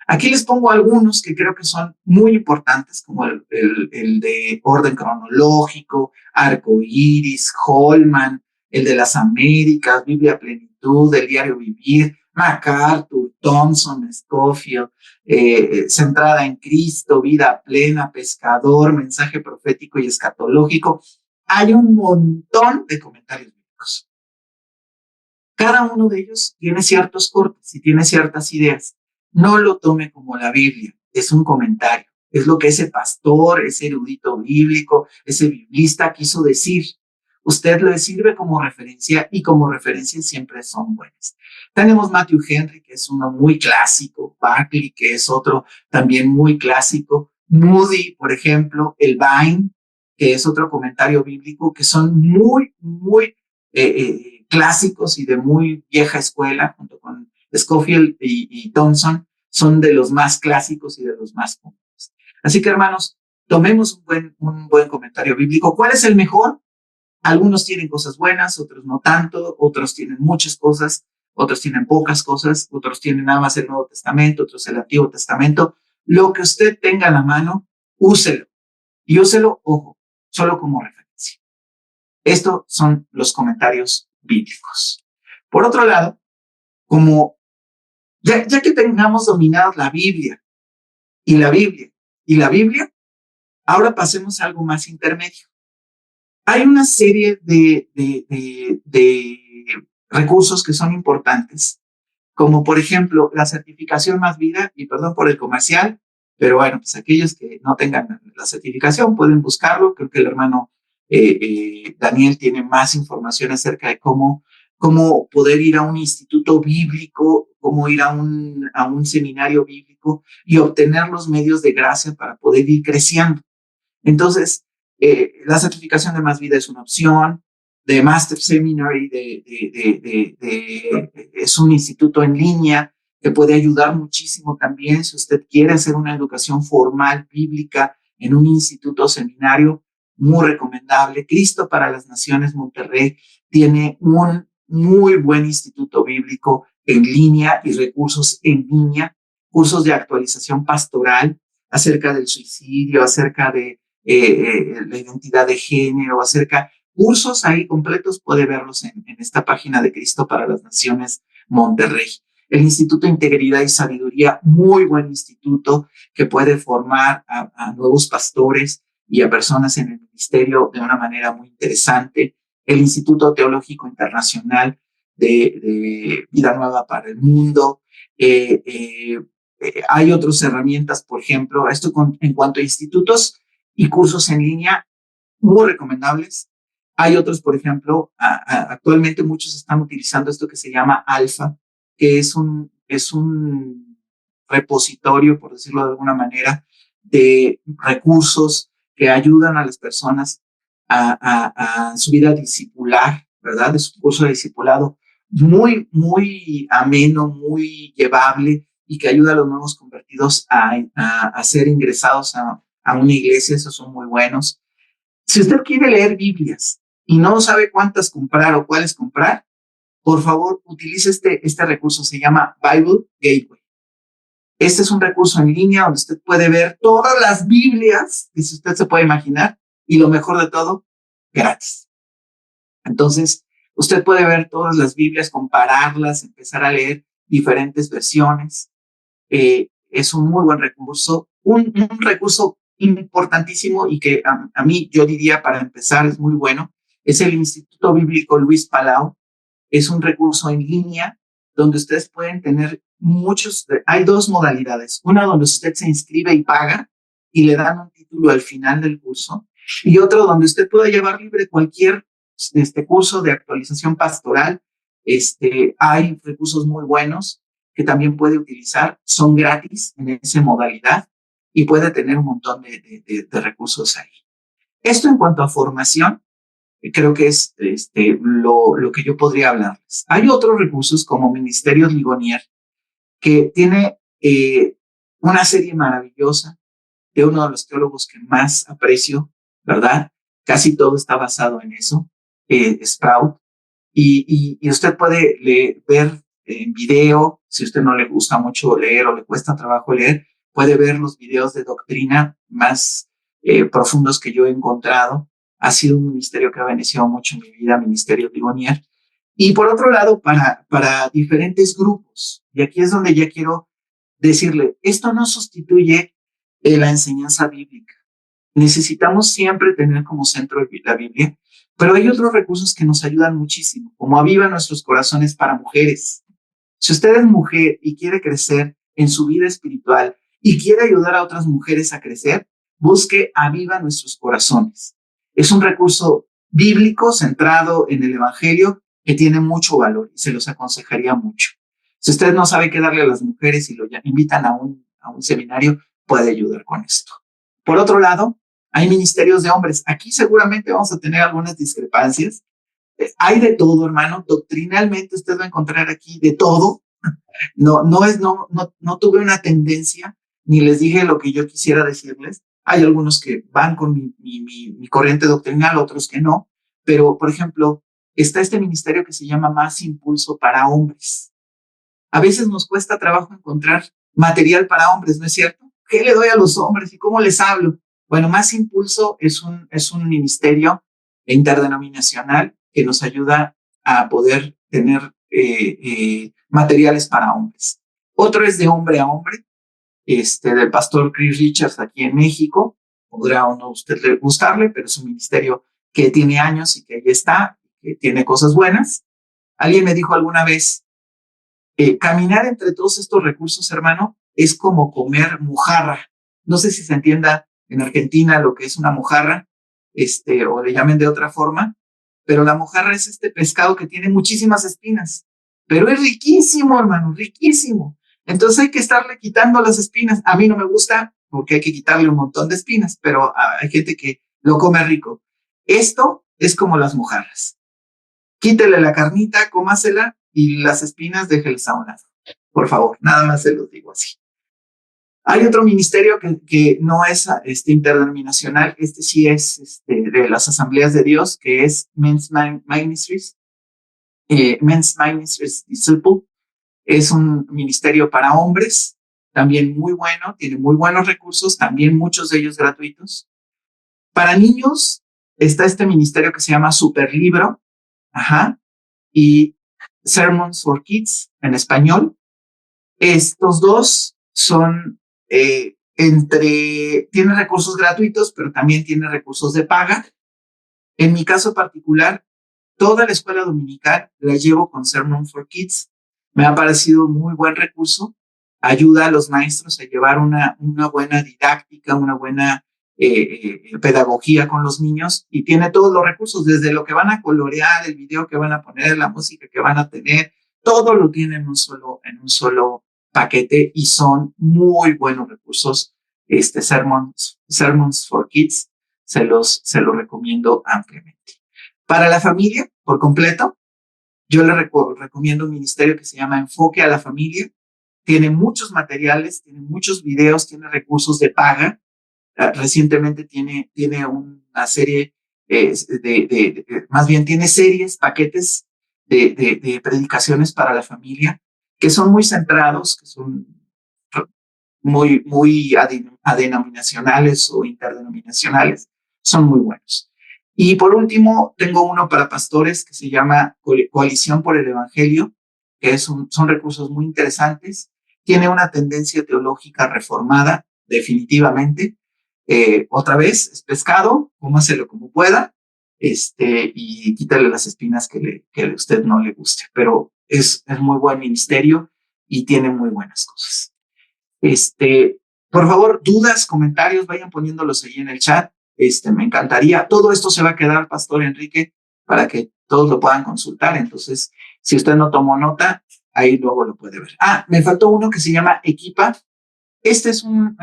Aquí les pongo algunos que creo que son muy importantes, como el de orden cronológico, arco iris, Holman, el de las Américas, Biblia Plenitud, el diario Vivir, MacArthur, Thompson, Scofield, Centrada en Cristo, Vida Plena, Pescador, Mensaje Profético y Escatológico. Hay un montón de comentarios bíblicos. Cada uno de ellos tiene ciertos cortes y tiene ciertas ideas. No lo tome como la Biblia, es un comentario. Es lo que ese pastor, ese erudito bíblico, ese biblista quiso decir. Usted le sirve como referencia y como referencia siempre son buenas. Tenemos Matthew Henry, que es uno muy clásico, Barclay, que es otro también muy clásico, Moody, por ejemplo, el Vine, que es otro comentario bíblico, que son muy clásicos y de muy vieja escuela, junto con Scofield y Thompson, son de los más clásicos y de los más comunes. Así que, hermanos, tomemos un buen comentario bíblico. ¿Cuál es el mejor? Algunos tienen cosas buenas, otros no tanto, otros tienen muchas cosas, otros tienen pocas cosas, otros tienen nada más el Nuevo Testamento, otros el Antiguo Testamento. Lo que usted tenga a la mano, úselo. Y úselo, ojo, solo como referencia. Estos son los comentarios bíblicos. Por otro lado, como ya que tengamos dominados la Biblia y la Biblia y la Biblia, ahora pasemos a algo más intermedio. Hay una serie de recursos que son importantes, como por ejemplo la certificación Más Vida, y perdón por el comercial, pero bueno, pues aquellos que no tengan la certificación pueden buscarlo. Creo que el hermano Daniel tiene más información acerca de cómo poder ir a un instituto bíblico, cómo ir a un seminario bíblico y obtener los medios de gracia para poder ir creciendo. Entonces, la certificación de Más Vida es una opción. De Master Seminary es un instituto en línea que puede ayudar muchísimo también si usted quiere hacer una educación formal bíblica en un instituto seminario, muy recomendable. Cristo para las Naciones Monterrey tiene un muy buen instituto bíblico en línea y recursos en línea, cursos de actualización pastoral acerca del suicidio, acerca de la identidad de género, acerca cursos ahí completos, puede verlos en esta página de Cristo para las Naciones Monterrey. El Instituto Integridad y Sabiduría, muy buen instituto que puede formar a nuevos pastores y a personas en el ministerio de una manera muy interesante. El Instituto Teológico Internacional de Vida Nueva para el Mundo. Hay otras herramientas, por ejemplo, esto en cuanto a institutos y cursos en línea, muy recomendables. Hay otros, por ejemplo, actualmente muchos están utilizando esto que se llama Alfa, que es un repositorio, por decirlo de alguna manera, de recursos que ayudan a las personas a su vida discipular, ¿verdad? De su curso de discipulado, muy ameno, muy llevable, y que ayuda a los nuevos convertidos a ser ingresados a una iglesia. Esos son muy buenos. Si usted quiere leer Biblias y no sabe cuántas comprar o cuáles comprar, por favor, utilice este recurso. Se llama Bible Gateway. Este es un recurso en línea donde usted puede ver todas las Biblias que usted se puede imaginar, y lo mejor de todo, gratis. Entonces, usted puede ver todas las Biblias, compararlas, empezar a leer diferentes versiones. Es un muy buen recurso, un recurso importantísimo y que a mí, yo diría, para empezar, es muy bueno. Es el Instituto Bíblico Luis Palau. Es un recurso en línea donde ustedes pueden tener hay dos modalidades. Una donde usted se inscribe y paga y le dan un título al final del curso, y otro donde usted puede llevar libre cualquier curso de actualización pastoral. Hay recursos muy buenos que también puede utilizar, son gratis en esa modalidad y puede tener un montón de recursos ahí. Esto en cuanto a formación, creo que es lo que yo podría hablarles. Hay otros recursos como Ministerios Ligonier, que tiene una serie maravillosa de uno de los teólogos que más aprecio, ¿verdad? Casi todo está basado en eso, Sprout. Y usted puede ver en video, si a usted no le gusta mucho leer o le cuesta trabajo leer, puede ver los videos de doctrina más profundos que yo he encontrado. Ha sido un ministerio que ha bendecido mucho mi vida, Ministerio Ligonier. Y por otro lado, para diferentes grupos, y aquí es donde ya quiero decirle, esto no sustituye la enseñanza bíblica. Necesitamos siempre tener como centro la Biblia, pero hay otros recursos que nos ayudan muchísimo, como Aviva Nuestros Corazones para mujeres. Si usted es mujer y quiere crecer en su vida espiritual y quiere ayudar a otras mujeres a crecer, busque Aviva Nuestros Corazones. Es un recurso bíblico centrado en el Evangelio que tiene mucho valor y se los aconsejaría mucho. Si usted no sabe qué darle a las mujeres y lo invitan a un seminario, puede ayudar con esto. Por otro lado, hay ministerios de hombres. Aquí seguramente vamos a tener algunas discrepancias. Hay de todo, hermano. Doctrinalmente usted va a encontrar aquí de todo. No tuve una tendencia, ni les dije lo que yo quisiera decirles. Hay algunos que van con mi corriente doctrinal, otros que no. Pero, por ejemplo, está este ministerio que se llama Más Impulso para Hombres. A veces nos cuesta trabajo encontrar material para hombres, ¿no es cierto? ¿Qué le doy a los hombres y cómo les hablo? Bueno, Más Impulso es un ministerio interdenominacional que nos ayuda a poder tener materiales para hombres. Otro es de hombre a hombre, del pastor Chris Richards aquí en México. Podrá o no usted gustarle, pero es un ministerio que tiene años y que ahí está, que tiene cosas buenas. Alguien me dijo alguna vez, caminar entre todos estos recursos, hermano, es como comer mojarra. No sé si se entienda en Argentina lo que es una mojarra, o le llamen de otra forma, pero la mojarra es este pescado que tiene muchísimas espinas, pero es riquísimo, hermano, riquísimo. Entonces hay que estarle quitando las espinas. A mí no me gusta porque hay que quitarle un montón de espinas, pero hay gente que lo come rico. Esto es como las mojarras. Quítele la carnita, cómasela y las espinas déjeles a un lado. Por favor, nada más se los digo así. Hay otro ministerio que no es interdenominacional, sí es de las Asambleas de Dios, que es Men's Ministries, Men's Ministries Disciple. Es un ministerio para hombres, también muy bueno, tiene muy buenos recursos, también muchos de ellos gratuitos. Para niños está este ministerio que se llama Superlibro, y Sermons for Kids en español. Estos dos son tiene recursos gratuitos, pero también tiene recursos de paga. En mi caso particular, toda la escuela dominical la llevo con Sermon for Kids. Me ha parecido muy buen recurso. Ayuda a los maestros a llevar una buena didáctica, una buena pedagogía con los niños, y tiene todos los recursos, desde lo que van a colorear, el video que van a poner, la música que van a tener, todo lo tiene en un solo paquete, y son muy buenos recursos. Sermons for Kids, se los recomiendo ampliamente. Para la familia, por completo, yo le recomiendo un ministerio que se llama Enfoque a la Familia. Tiene muchos materiales, tiene muchos videos, tiene recursos de paga. Recientemente tiene una serie, más bien tiene series, paquetes de predicaciones para la familia, que son muy centrados, que son muy adenominacionales o interdenominacionales, son muy buenos. Y por último, tengo uno para pastores que se llama Coalición por el Evangelio, que son recursos muy interesantes. Tiene una tendencia teológica reformada, definitivamente. Otra vez, es pescado, cómaselo como pueda, y quítale las espinas que a usted no le guste. Pero es muy buen ministerio y tiene muy buenas cosas. Por favor, dudas, comentarios, vayan poniéndolos ahí en el chat. Me encantaría. Todo esto se va a quedar, Pastor Enrique, para que todos lo puedan consultar. Entonces, si usted no tomó nota, ahí luego lo puede ver. Me faltó uno que se llama Equipa. Este es un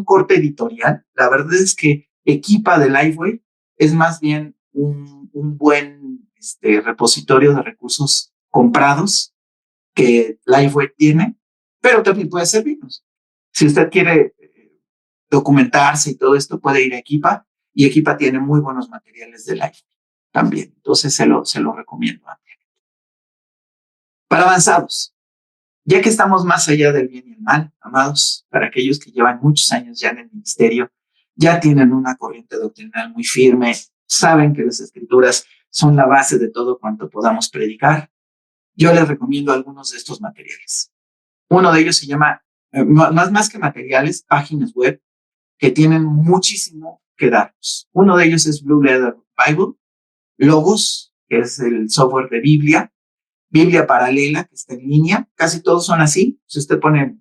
corte editorial. La verdad es que Equipa de Lifeway es más bien un un buen repositorio de recursos comprados que Lifeway tiene, pero también puede servirnos. Si usted quiere documentarse y todo esto, puede ir a Equipa, y Equipa tiene muy buenos materiales de Lifeway también. Entonces se lo recomiendo. Para avanzados, ya que estamos más allá del bien y el mal, amados, para aquellos que llevan muchos años ya en el ministerio, ya tienen una corriente doctrinal muy firme, saben que las escrituras son la base de todo cuanto podamos predicar, yo les recomiendo algunos de estos materiales. Uno de ellos se llama, más que materiales, páginas web que tienen muchísimo que darnos. Uno de ellos es Blue Letter Bible, Logos, que es el software de Biblia paralela, que está en línea. Casi todos son así. Si usted pone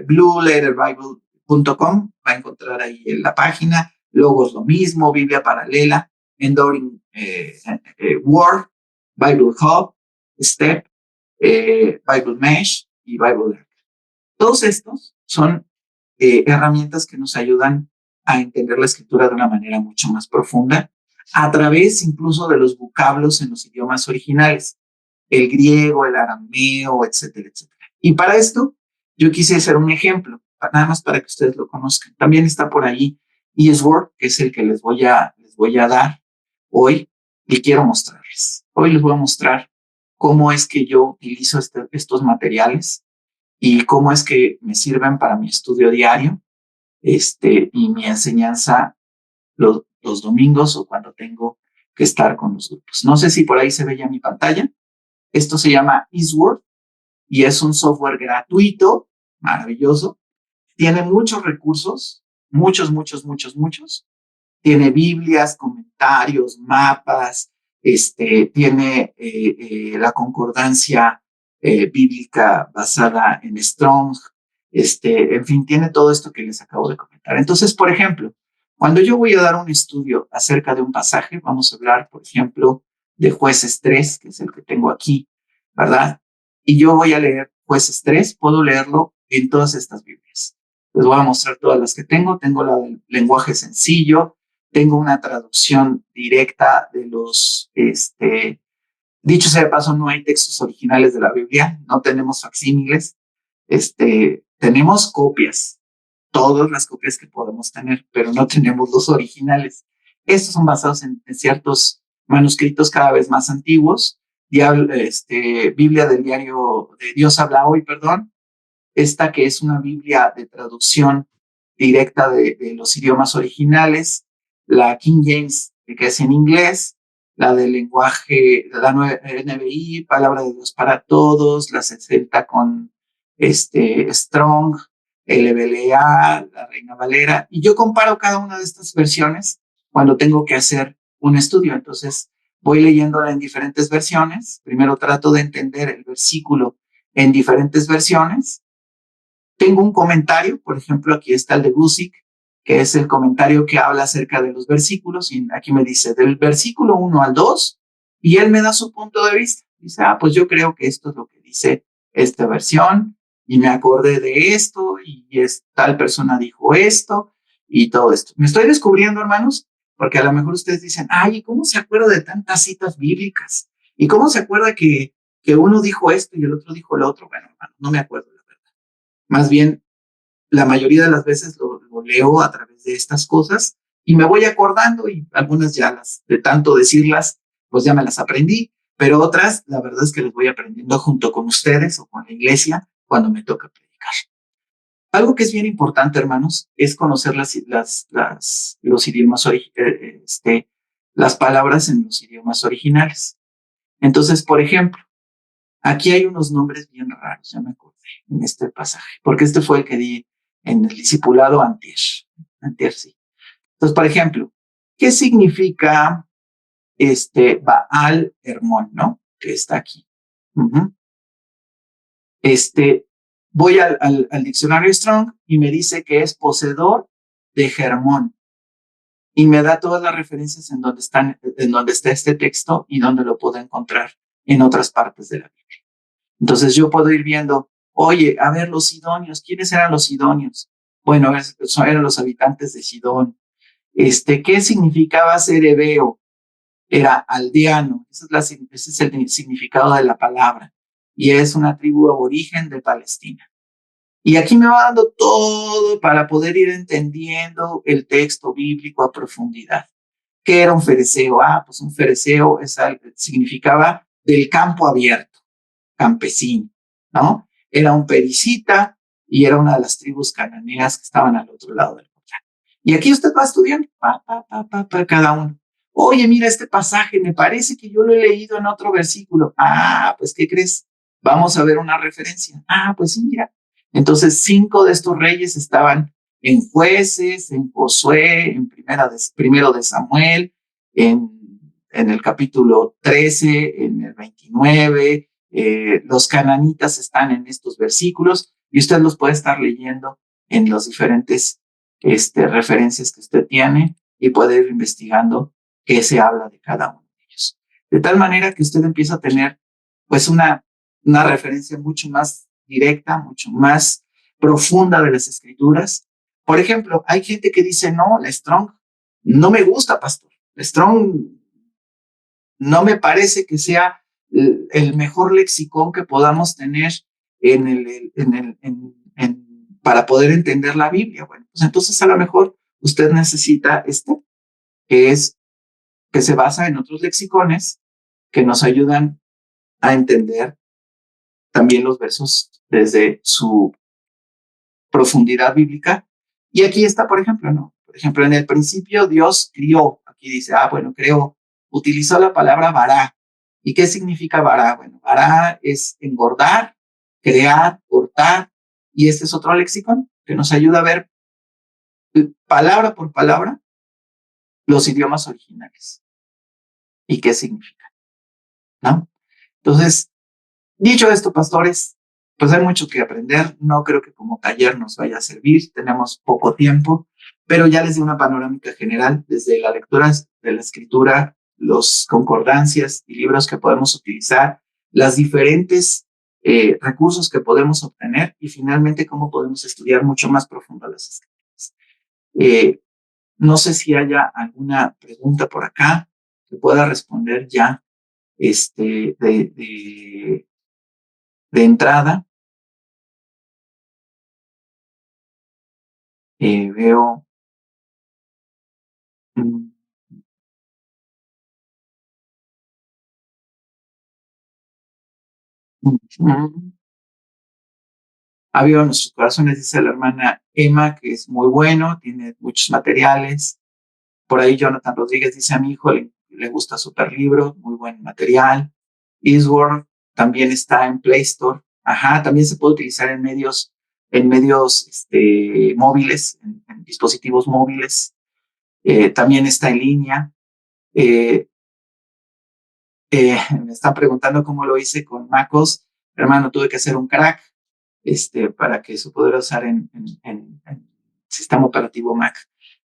blueletterbible.com, va a encontrar ahí en la página. Logos lo mismo, Biblia paralela, Enduring Word, Bible Hub, Step, Bible Mesh y Bible Arc. Todos estos son herramientas que nos ayudan a entender la escritura de una manera mucho más profunda, a través incluso de los vocablos en los idiomas originales, el griego, el arameo, etcétera, etcétera. Y para esto, yo quise hacer un ejemplo, nada más para que ustedes lo conozcan. También está por ahí Eastword, que es el que les voy a dar hoy, y quiero mostrarles. Hoy les voy a mostrar cómo es que yo utilizo estos materiales y cómo es que me sirven para mi estudio diario y mi enseñanza los domingos o cuando tengo que estar con los grupos. No sé si por ahí se ve ya mi pantalla. Esto se llama Eastword y es un software gratuito, maravilloso. Tiene muchos recursos, muchos. Tiene Biblias, comentarios, mapas, tiene la concordancia bíblica basada en Strong, en fin, tiene todo esto que les acabo de comentar. Entonces, por ejemplo, cuando yo voy a dar un estudio acerca de un pasaje, vamos a hablar, por ejemplo, de Jueces 3, que es el que tengo aquí, ¿verdad? Y yo voy a leer Jueces 3, puedo leerlo en todas estas Biblias. Les voy a mostrar todas las que tengo. Tengo la del lenguaje sencillo, tengo una traducción directa de los, dicho sea de paso, no hay textos originales de la Biblia, no tenemos facsímiles, tenemos copias, todas las copias que podemos tener, pero no tenemos los originales. Estos son basados en ciertos manuscritos cada vez más antiguos. Biblia del diario de Dios habla hoy, perdón. Esta que es una Biblia de traducción directa de los idiomas originales. La King James, que es en inglés. La del lenguaje, la NBI, Palabra de Dios para Todos. La 60 con Strong, LBLA, la Reina Valera, y yo comparo cada una de estas versiones cuando tengo que hacer un estudio. Entonces voy leyéndola en diferentes versiones. Primero trato de entender el versículo en diferentes versiones. Tengo un comentario, por ejemplo, aquí está el de Gusick, que es el comentario que habla acerca de los versículos, y aquí me dice del versículo 1 al 2, y él me da su punto de vista. Dice, pues yo creo que esto es lo que dice esta versión, y me acordé de esto, y tal persona dijo esto, y todo esto. Me estoy descubriendo, hermanos, porque a lo mejor ustedes dicen, ¿y cómo se acuerda de tantas citas bíblicas? ¿Y cómo se acuerda que uno dijo esto y el otro dijo lo otro? Bueno, hermano, no me acuerdo, la verdad. Más bien, la mayoría de las veces lo leo a través de estas cosas y me voy acordando, y algunas ya de tanto decirlas, pues ya me las aprendí, pero otras, la verdad es que las voy aprendiendo junto con ustedes o con la iglesia cuando me toca predicar. Algo que es bien importante, hermanos, es conocer los idiomas, las palabras en los idiomas originales. Entonces, por ejemplo, aquí hay unos nombres bien raros, ya me acordé, en este pasaje, porque este fue el que di en el discipulado antier, sí. Entonces, por ejemplo, ¿qué significa Baal Hermón, no? Que está aquí. Voy al diccionario Strong y me dice que es poseedor de Hermón, y me da todas las referencias en donde está este texto y donde lo puedo encontrar en otras partes de la Biblia. Entonces yo puedo ir viendo, oye, a ver, los sidonios, ¿quiénes eran los sidonios? Bueno, eran los habitantes de Sidón. ¿Qué significaba ser hebeo? era aldeano, ese es el significado de la palabra, y es una tribu aborigen de Palestina. Y aquí me va dando todo para poder ir entendiendo el texto bíblico a profundidad. ¿Qué era un fereceo? Pues un fereceo significaba del campo abierto, campesino, ¿no? Era un pericita y era una de las tribus cananeas que estaban al otro lado del Jordán. Y aquí usted va estudiando, cada uno. Oye, mira este pasaje, me parece que yo lo he leído en otro versículo. Pues, ¿qué crees? Vamos a ver una referencia. Pues sí, mira. Entonces, 5 de estos reyes estaban en Jueces, en Josué, en primero de Samuel, en el capítulo 13, en el 29. Los cananitas están en estos versículos y usted los puede estar leyendo en las diferentes referencias que usted tiene y puede ir investigando qué se habla de cada uno de ellos. De tal manera que usted empieza a tener pues una referencia mucho más directa, mucho más profunda de las escrituras. Por ejemplo, hay gente que dice, no, la Strong no me gusta, pastor. La Strong no me parece que sea el mejor lexicón que podamos tener para poder entender la Biblia. Bueno, pues entonces a lo mejor usted necesita que se basa en otros lexicones que nos ayudan a entender también los versos desde su profundidad bíblica. Y aquí está, por ejemplo, ¿no? Por ejemplo, en el principio Dios crió. Aquí dice, creó. Utilizó la palabra vará. ¿Y qué significa vará? Bueno, vará es engordar, crear, cortar. Y este es otro léxico que nos ayuda a ver palabra por palabra los idiomas originales y qué significa, ¿no? Entonces, dicho esto, pastores, pues hay mucho que aprender. No creo que como taller nos vaya a servir. Tenemos poco tiempo, pero ya les di una panorámica general desde la lectura de la escritura, los concordancias y libros que podemos utilizar, las diferentes recursos que podemos obtener y finalmente cómo podemos estudiar mucho más profundo las escrituras. No sé si haya alguna pregunta por acá que pueda responder ya de entrada. Veo. mm, mm, Abrió nuestros corazones, dice la hermana Emma, que es muy bueno, tiene muchos materiales. Por ahí Jonathan Rodríguez dice, a mi hijo le gusta Super Libro, muy buen material. Eastward también está en Play Store. También se puede utilizar en medios móviles, en dispositivos móviles. También está en línea. Eh, Me están preguntando cómo lo hice con MacOS. Hermano, tuve que hacer un crack para que se pudiera usar en sistema operativo Mac.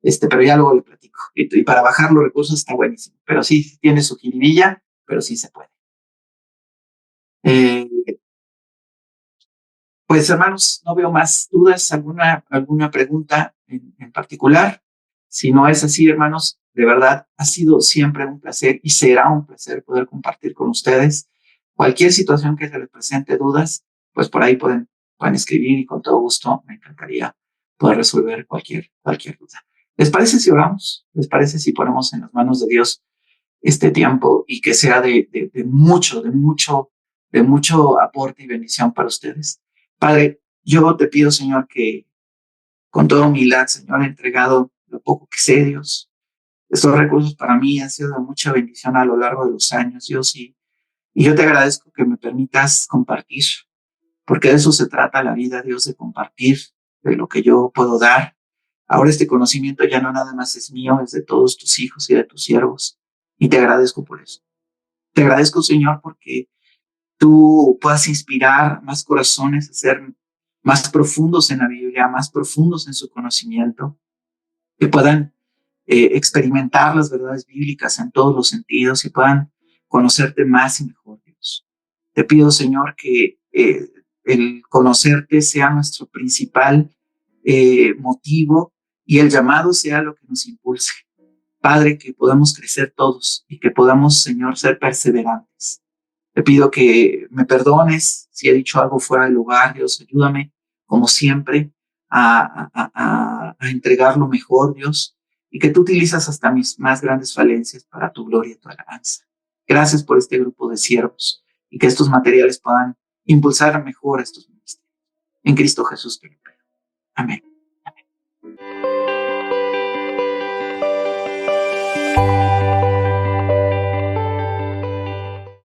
Pero ya luego le platico. Y para bajar los recursos está buenísimo. Pero sí, tiene su jiribilla, pero sí se puede. Pues hermanos, no veo más dudas, alguna pregunta en particular. Si no es así, hermanos, de verdad ha sido siempre un placer y será un placer poder compartir con ustedes. Cualquier situación que se les presente dudas, pues por ahí pueden escribir y con todo gusto me encantaría poder resolver cualquier duda. ¿Les parece si oramos? ¿Les parece si ponemos en las manos de Dios este tiempo y que sea de mucho aporte y bendición para ustedes? Padre, yo te pido, Señor, que con toda humildad, Señor, he entregado lo poco que sé, Dios. Estos recursos para mí han sido de mucha bendición a lo largo de los años, Dios, y yo te agradezco que me permitas compartir, porque de eso se trata la vida, Dios, de compartir de lo que yo puedo dar. Ahora este conocimiento ya no nada más es mío, es de todos tus hijos y de tus siervos, y te agradezco por eso. Te agradezco, Señor, porque tú puedas inspirar más corazones a ser más profundos en la Biblia, más profundos en su conocimiento, que puedan experimentar las verdades bíblicas en todos los sentidos y puedan conocerte más y mejor, Dios. Te pido, Señor, que el conocerte sea nuestro principal motivo y el llamado sea lo que nos impulse. Padre, que podamos crecer todos y que podamos, Señor, ser perseverantes. Te pido que me perdones si he dicho algo fuera de lugar. Dios, ayúdame, como siempre, a entregar lo mejor, Dios, y que tú utilizas hasta mis más grandes falencias para tu gloria y tu alabanza. Gracias por este grupo de siervos y que estos materiales puedan impulsar mejor a estos ministerios. En Cristo Jesús te lo pido. Amén.